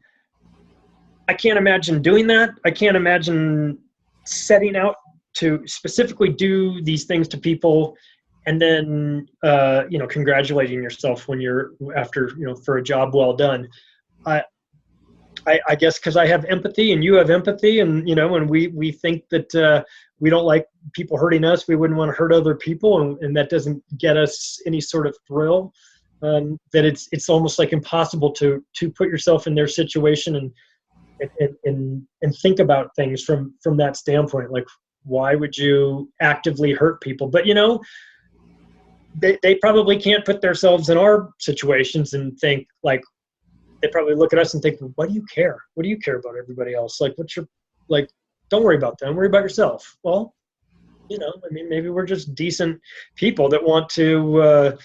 doing that. I can't imagine setting out to specifically do these things to people and then congratulating yourself when you're after for a job well done. I guess because I have empathy and you have empathy, and and we think that we don't like people hurting us. We wouldn't want to hurt other people, and that doesn't get us any sort of thrill. That it's almost like impossible to put yourself in their situation and think about things from that standpoint. Like, why would you actively hurt people? But they probably can't put themselves in our situations and think like. They probably look at us and think, well, what do you care? What do you care about everybody else? Like, don't worry about them. Worry about yourself. Well, maybe we're just decent people that want to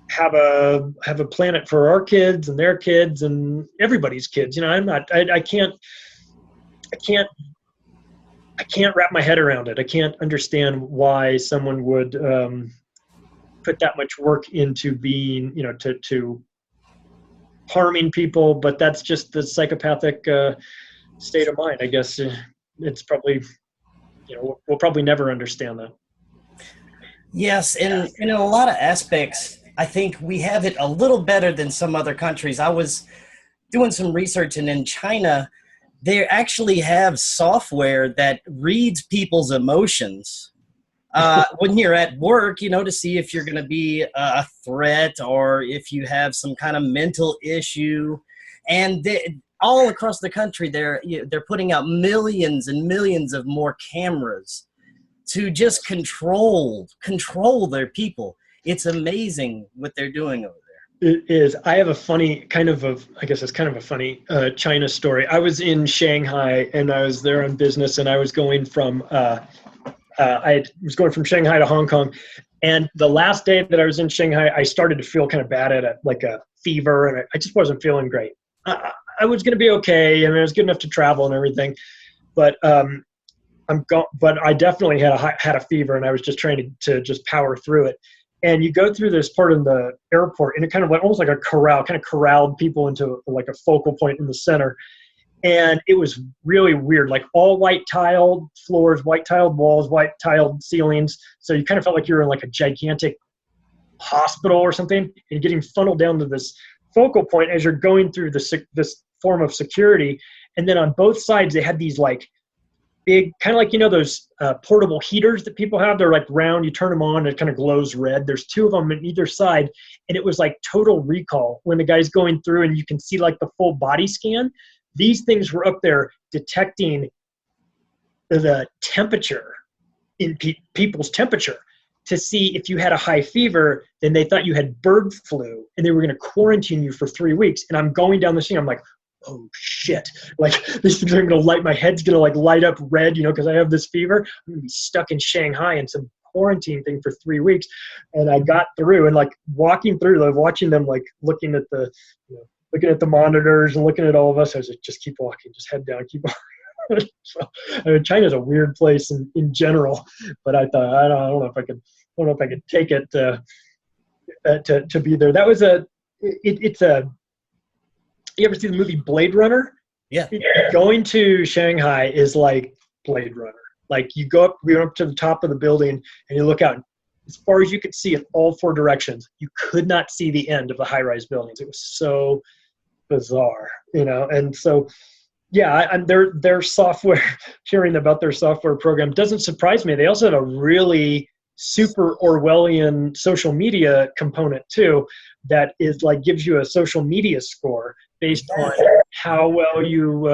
have a planet for our kids and their kids and everybody's kids. I can't wrap my head around it. I can't understand why someone would put that much work into being, to harming people, but that's just the psychopathic state of mind. I guess it's probably, we'll probably never understand that. Yes, and in a lot of aspects, I think we have it a little better than some other countries. I was doing some research, and in China, they actually have software that reads people's emotions when you're at work, to see if you're going to be a threat or if you have some kind of mental issue. And all across the country, they're putting out millions and millions of more cameras to just control their people. It's amazing what they're doing over there. It is. I have a funny I guess it's kind of a funny China story. I was in Shanghai and I was there on business, and I was going from Shanghai to Hong Kong, and the last day that I was in Shanghai, I started to feel kind of bad at it, like a fever, and I just wasn't feeling great. I was going to be okay. I mean, I was good enough to travel and everything, but but I definitely had a fever, and I was just trying to just power through it. And you go through this part in the airport, and it kind of like almost like a corral, kind of corralled people into like a focal point in the center. And it was really weird, like all white tiled floors, white tiled walls, white tiled ceilings. So you kind of felt like you were in like a gigantic hospital or something, and getting funneled down to this focal point as you're going through this form of security. And then on both sides, they had these like big, kind of like, those portable heaters that people have. They're like round, you turn them on, and it kind of glows red. There's two of them on either side. And it was like Total Recall when the guy's going through and you can see like the full body scan. These things were up there detecting the temperature in people's temperature to see if you had a high fever, then they thought you had bird flu and they were going to quarantine you for 3 weeks. And I'm going down the scene. I'm like, oh shit. Like these things are going to light, my head's going to like light up red, because I have this fever. I'm going to be stuck in Shanghai in some quarantine thing for 3 weeks. And I got through and like walking through, like watching them, like looking at the, looking at the monitors and looking at all of us. I was like, just keep walking, just head down, keep walking. So, I mean, China's a weird place in general, but I thought, I don't know if I could take it to be there. That was it's a, you ever see the movie Blade Runner? Yeah. Going to Shanghai is like Blade Runner. Like we went up to the top of the building and you look out as far as you could see in all four directions. You could not see the end of the high-rise buildings. It was so bizarre, and so, yeah, their software, hearing about their software program doesn't surprise me. They also have a really super Orwellian social media component too, that is like gives you a social media score based on how well you,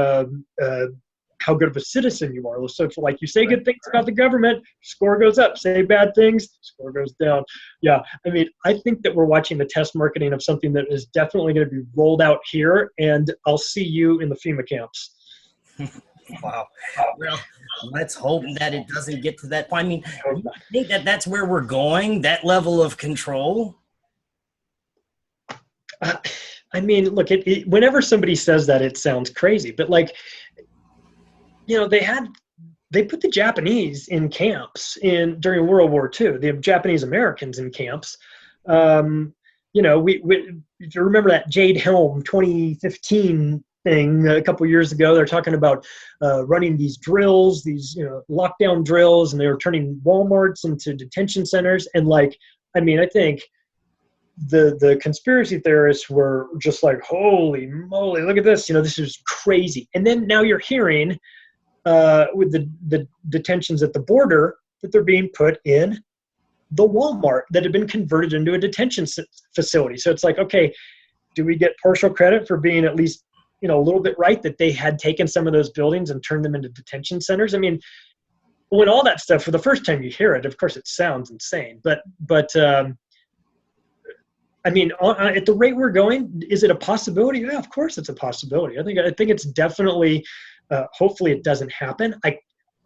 how good of a citizen you are. So if, like, you say good things about the government, score goes up. Say bad things, score goes down. Yeah, I mean, I think that we're watching the test marketing of something that is definitely going to be rolled out here, and I'll see you in the FEMA camps. Wow. Well, let's hope that it doesn't get to that point. I mean, you think that that's where we're going, that level of control? I mean, look, whenever somebody says that, it sounds crazy. But like, they put the Japanese in camps during World War II. They have Japanese Americans in camps. If you remember that Jade Helm 2015 thing a couple years ago, they're talking about running these drills, these lockdown drills, and they were turning Walmarts into detention centers. And like, I mean, I think the conspiracy theorists were just like, holy moly, look at this, this is crazy. And then now you're hearing with the detentions at the border that they're being put in the Walmart that had been converted into a detention facility. So it's like, okay, do we get partial credit for being at least a little bit right that they had taken some of those buildings and turned them into detention centers? I mean, when all that stuff, for the first time you hear it, of course it sounds insane, but I mean, at the rate we're going, is it a possibility? Yeah, of course it's a possibility. I think it's definitely, hopefully it doesn't happen.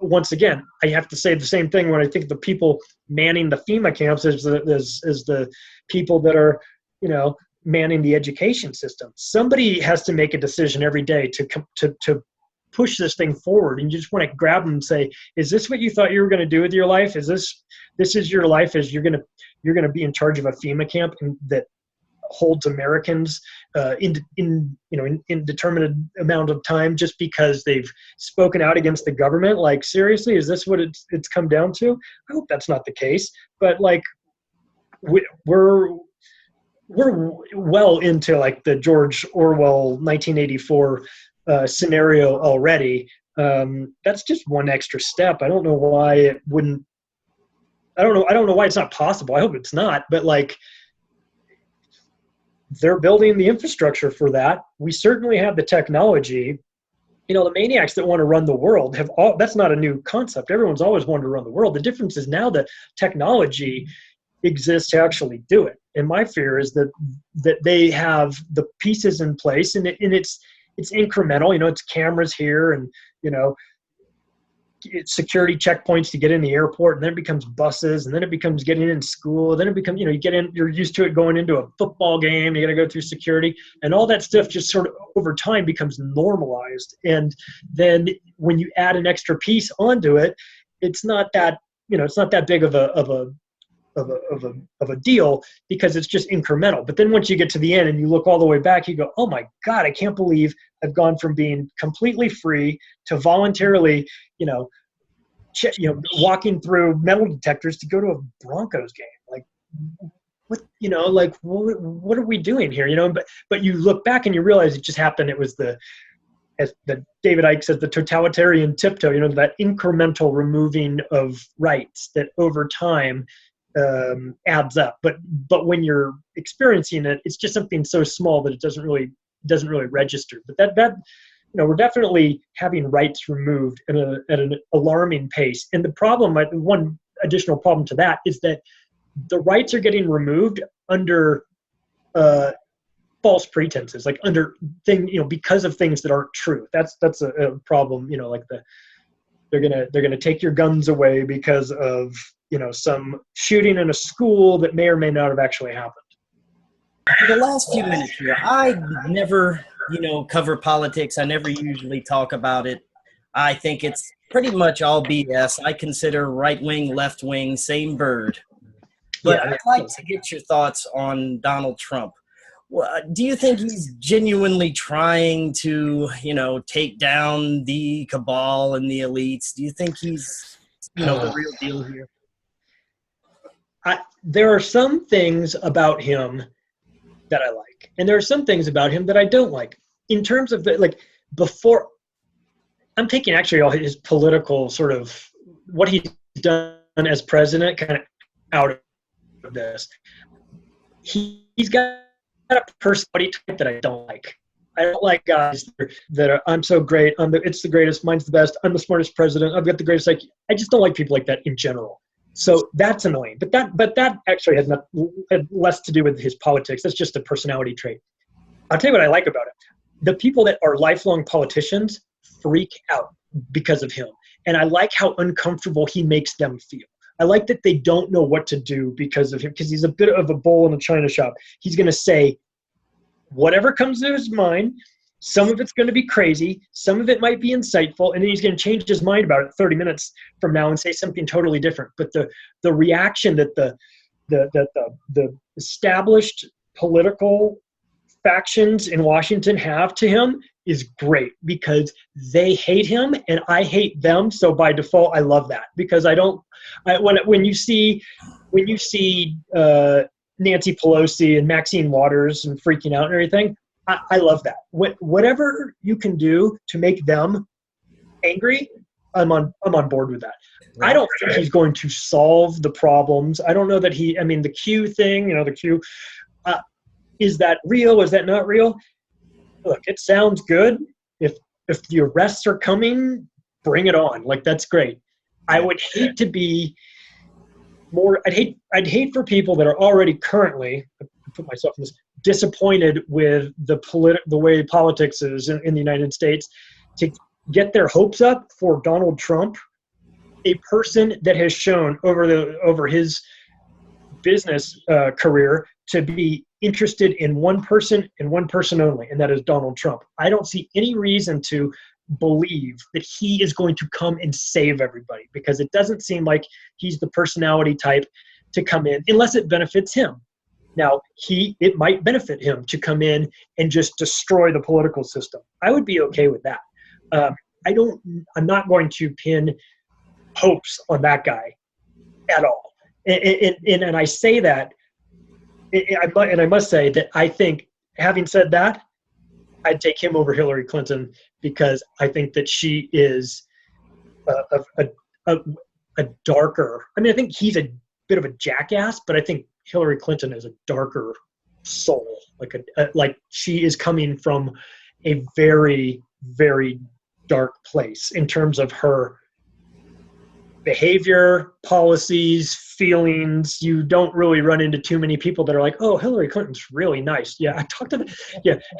Once again, I have to say the same thing when I think the people manning the FEMA camps is the people that are, manning the education system. Somebody has to make a decision every day to push this thing forward, and you just want to grab them and say, is this what you thought you were going to do with your life? Is this is your life? Is you're going to be in charge of a FEMA camp that holds Americans in indeterminate amount of time just because they've spoken out against the government? Like, seriously, is this what it's come down to? I hope that's not the case, but like we're well into like the George Orwell 1984 scenario already. That's just one extra step. I don't know why it wouldn't. I don't know why it's not possible. I hope it's not. But like, they're building the infrastructure for that. We certainly have the technology. The maniacs that want to run the world that's not a new concept. Everyone's always wanted to run the world. The difference is now that technology exists to actually do it. And my fear is that they have the pieces in place, and it's incremental. It's cameras here, and it's security checkpoints to get in the airport, and then it becomes buses, and then it becomes getting in school, then it becomes you get in, you're used to it going into a football game, you got to go through security, and all that stuff just sort of over time becomes normalized. And then when you add an extra piece onto it, it's not that it's not that big of a deal, because it's just incremental. But then once you get to the end and you look all the way back, you go, oh my God, I can't believe I've gone from being completely free to voluntarily, walking through metal detectors to go to a Broncos game. Like, what, like, what are we doing here? But you look back and you realize it just happened. It was as the David Icke says, the totalitarian tiptoe, that incremental removing of rights that over time adds up. But when you're experiencing it, it's just something so small that it doesn't really register. But that we're definitely having rights removed at an alarming pace. And the problem, one additional problem to that, is that the rights are getting removed under false pretenses, like under because of things that aren't true. That's a problem. Like they're gonna take your guns away because of some shooting in a school that may or may not have actually happened. For the last few minutes here, I never cover politics. I never usually talk about it. I think it's pretty much all BS. I consider right wing, left wing, same bird. But I'd like to get your thoughts on Donald Trump. Do you think he's genuinely trying to, take down the cabal and the elites? Do you think he's, the real deal here? There are some things about him that I like, and there are some things about him that I don't like. In terms of before, I'm taking actually all his political sort of what he's done as president kind of out of this. He's got a personality type that I don't like. I don't like guys that are, I'm so great. It's the greatest. Mine's the best. I'm the smartest president. I've got the greatest. I just don't like people like that in general. So that's annoying. But that actually had less to do with his politics. That's just a personality trait. I'll tell you what I like about it. The people that are lifelong politicians freak out because of him. And I like how uncomfortable he makes them feel. I like that they don't know what to do because of him, because he's a bit of a bull in a china shop. He's going to say whatever comes to his mind. Some of it's going to be crazy. Some of it might be insightful. And then he's going to change his mind about it 30 minutes from now and say something totally different. But the reaction that the established political factions in Washington have to him is great, because they hate him and I hate them. So by default, I love that, because when you see Nancy Pelosi and Maxine Waters and freaking out and everything, I love that. Whatever you can do to make them angry, I'm on board with that. Right. I don't think he's going to solve the problems. I don't know that the Q thing, the Q, is that real? Is that not real? Look, it sounds good. If the arrests are coming, bring it on. That's great. I would hate to be more. I'd hate for people that are already currently, I put myself in this, disappointed with the way politics is in the United States, to get their hopes up for Donald Trump, a person that has shown over his business career to be interested in one person and one person only, and that is Donald Trump. I don't see any reason to believe that he is going to come and save everybody, because it doesn't seem like he's the personality type to come in unless it benefits him. Now, it might benefit him to come in and just destroy the political system. I would be okay with that. I'm not going to pin hopes on that guy at all. And I say that, and I must say that I think, having said that, I'd take him over Hillary Clinton, because I think that she is a darker. I think he's a bit of a jackass, but I think Hillary Clinton is a darker soul. Like she is coming from a very, very dark place in terms of her behavior, policies, feelings. You don't really run into too many people that are like, oh, Hillary Clinton's really nice. Yeah, I talked to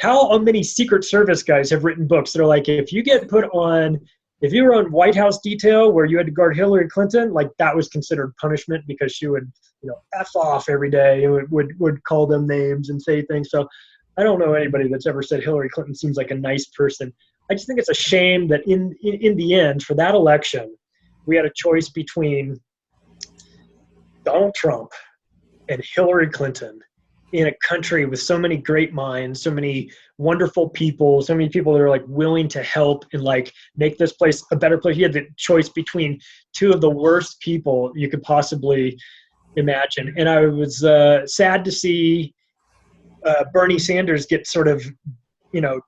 how many Secret Service guys have written books that are like, if you were on White House detail where you had to guard Hillary Clinton, that was considered punishment, because she would, F off every day and would call them names and say things. So I don't know anybody that's ever said Hillary Clinton seems like a nice person. I just think it's a shame that in the end, for that election, we had a choice between Donald Trump and Hillary Clinton in a country with so many great minds, so many wonderful people, so many people that are willing to help and make this place a better place. You had the choice between two of the worst people you could possibly imagine. And I was sad to see Bernie Sanders get sort of,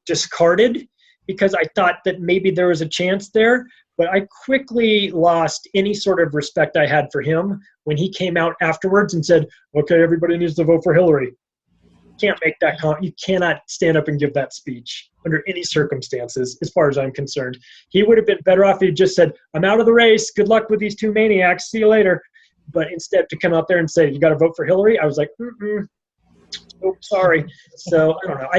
discarded, because I thought that maybe there was a chance there. But I quickly lost any sort of respect I had for him when he came out afterwards and said, okay, everybody needs to vote for Hillary. Can't make that you cannot stand up and give that speech under any circumstances, as far as I'm concerned. He would have been better off if he just said, I'm out of the race. Good luck with these two maniacs. See you later. But instead to come out there and say, you got to vote for Hillary, I was like, oh, sorry. So I don't know.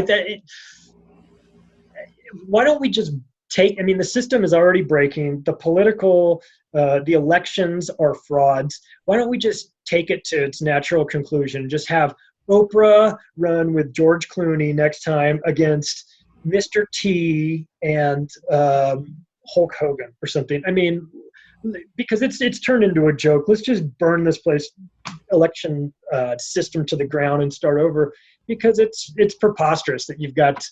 Why don't we just the system is already breaking. The political, the elections are frauds. Why don't we just take it to its natural conclusion? Just have Oprah run with George Clooney next time against Mr. T and Hulk Hogan or something. I mean, because it's turned into a joke. Let's just burn this election system to the ground and start over, because it's preposterous that you've got,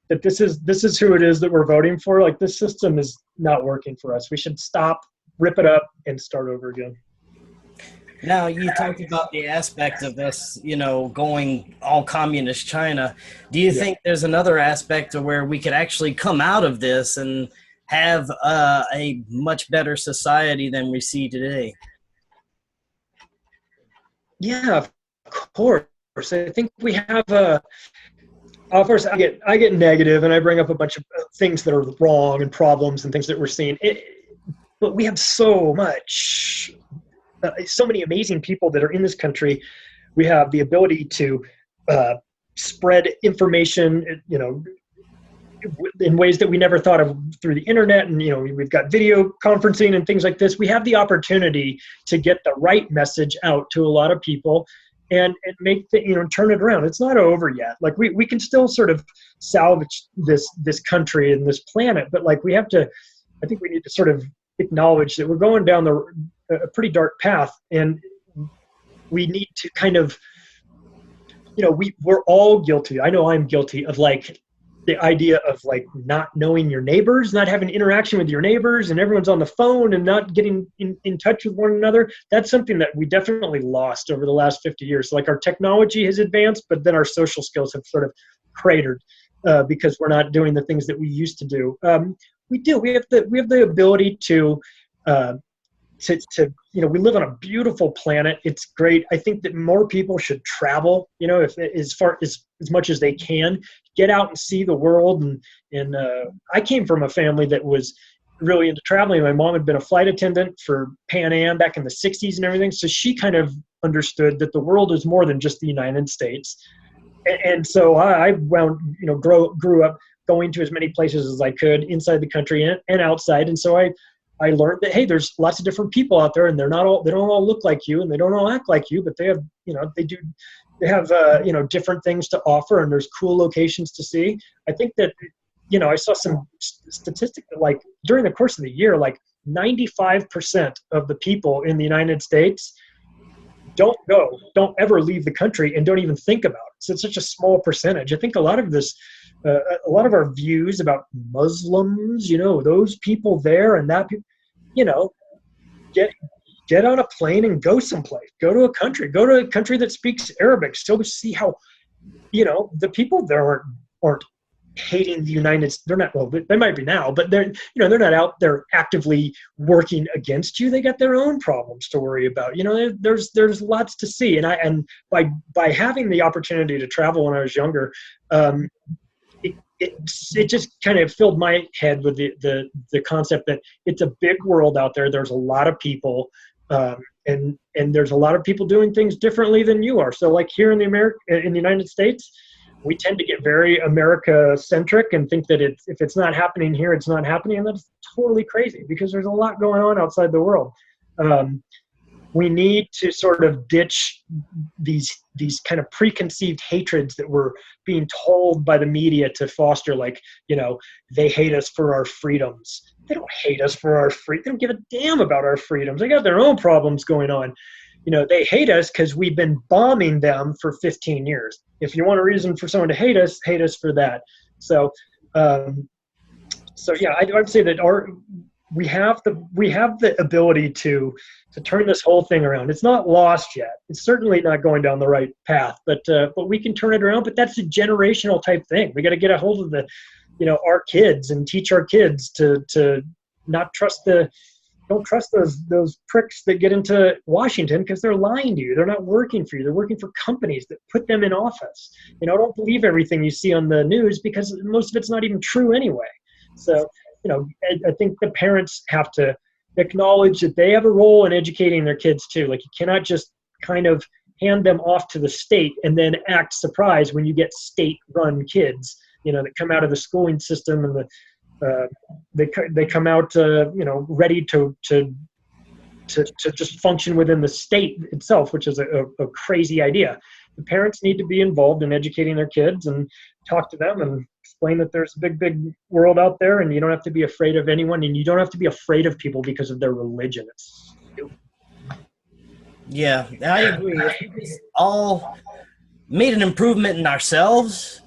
that this is who it is that we're voting for. Like, this system is not working for us. We should stop, rip it up, and start over again. Now, you talked about the aspect of us, going all communist China. Do you think there's another aspect of where we could actually come out of this and have a much better society than we see today? Yeah, of course. I think we have of course, I get negative, and I bring up a bunch of things that are wrong and problems and things that we're seeing. But we have so many amazing people that are in this country. We have the ability to spread information, in ways that we never thought of through the internet. And, we've got video conferencing and things like this. We have the opportunity to get the right message out to a lot of people and make turn it around. It's not over yet. Like, we can still sort of salvage this country and this planet, but I think we need to sort of acknowledge that we're going down a pretty dark path, and we need to kind of, we're all guilty. I know I'm guilty of the idea of not knowing your neighbors, not having interaction with your neighbors, and everyone's on the phone and not getting in touch with one another. That's something that we definitely lost over the last 50 years. Our technology has advanced, but then our social skills have sort of cratered because we're not doing the things that we used to do. We have the ability to we live on a beautiful planet. It's great. I think that more people should travel, as much as they can, get out and see the world. And I came from a family that was really into traveling. My mom had been a flight attendant for Pan Am back in the 60s and everything. So she kind of understood that the world is more than just the United States. And so I grew up going to as many places as I could inside the country and outside. And so I learned that, hey, there's lots of different people out there, and they don't all look like you, and they don't all act like you, but they have, they have different things to offer, and there's cool locations to see. I think that, I saw some statistic that during the course of the year, 95% of the people in the United States don't ever leave the country and don't even think about it. So it's such a small percentage. I think a lot of this, a lot of our views about Muslims, those people there and that people, get on a plane and go someplace, go to a country that speaks Arabic, still see how, the people there aren't hating the United States. They're not, well, they might be now, but they're not out there actively working against you. They got their own problems to worry about. There's lots to see. And by having the opportunity to travel when I was younger, it just kind of filled my head with the concept that it's a big world out there. There's a lot of people, and there's a lot of people doing things differently than you are. So here in the United States, we tend to get very America-centric and think that if it's not happening here, it's not happening. And that's totally crazy, because there's a lot going on outside the world. We need to sort of ditch these kind of preconceived hatreds that we're being told by the media to foster, they hate us for our freedoms. They don't hate us for our freedom. They don't give a damn about our freedoms. They got their own problems going on. They hate us because we've been bombing them for 15 years. If you want a reason for someone to hate us for that. So yeah, I'd say that we have the ability to turn this whole thing around. It's not lost yet. It's certainly not going down the right path, but we can turn it around. But that's a generational type thing. We got to get a hold of our kids and teach our kids to not trust don't trust those pricks that get into Washington, because they're lying to you. They're not working for you. They're working for companies that put them in office. Don't believe everything you see on the news, because most of it's not even true anyway. So, I think the parents have to acknowledge that they have a role in educating their kids too. Like, you cannot just kind of hand them off to the state and then act surprised when you get state-run kids, that come out of the schooling system, and they come out, ready to just function within the state itself, which is a crazy idea. The parents need to be involved in educating their kids and talk to them and explain that there's a big, big world out there, and you don't have to be afraid of anyone, and you don't have to be afraid of people because of their religion. It's stupid. Yeah, I agree. If we all made an improvement in ourselves,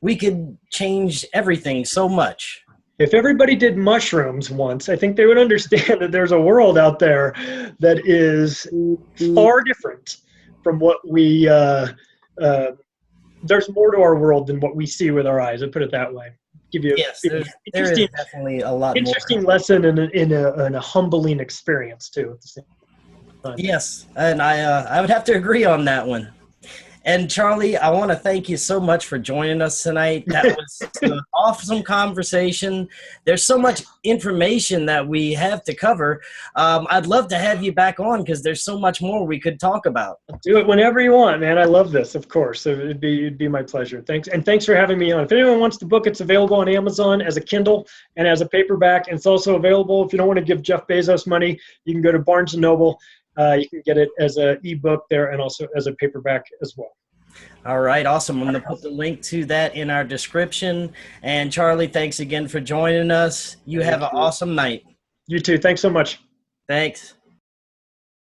we could change everything so much. If everybody did mushrooms once, I think they would understand that there's a world out there that is far different from what we there's more to our world than what we see with our eyes. I put it that way. Give you there is definitely a lot interesting more lesson in a humbling experience too at the same time. Yes, and I would have to agree on that one. And Charlie, I want to thank you so much for joining us tonight. That was an awesome conversation. There's so much information that we have to cover. I'd love to have you back on, because there's so much more we could talk about. Do it whenever you want, man. I love this, of course. It'd be my pleasure. Thanks for having me on. If anyone wants the book, it's available on Amazon as a Kindle and as a paperback. And it's also available, if you don't want to give Jeff Bezos money, you can go to Barnes & Noble. You can get it as an ebook there, and also as a paperback as well. All right, awesome. I'm going to put the link to that in our description. And Charlie, thanks again for joining us. You have an awesome night. You too. Thanks so much. Thanks.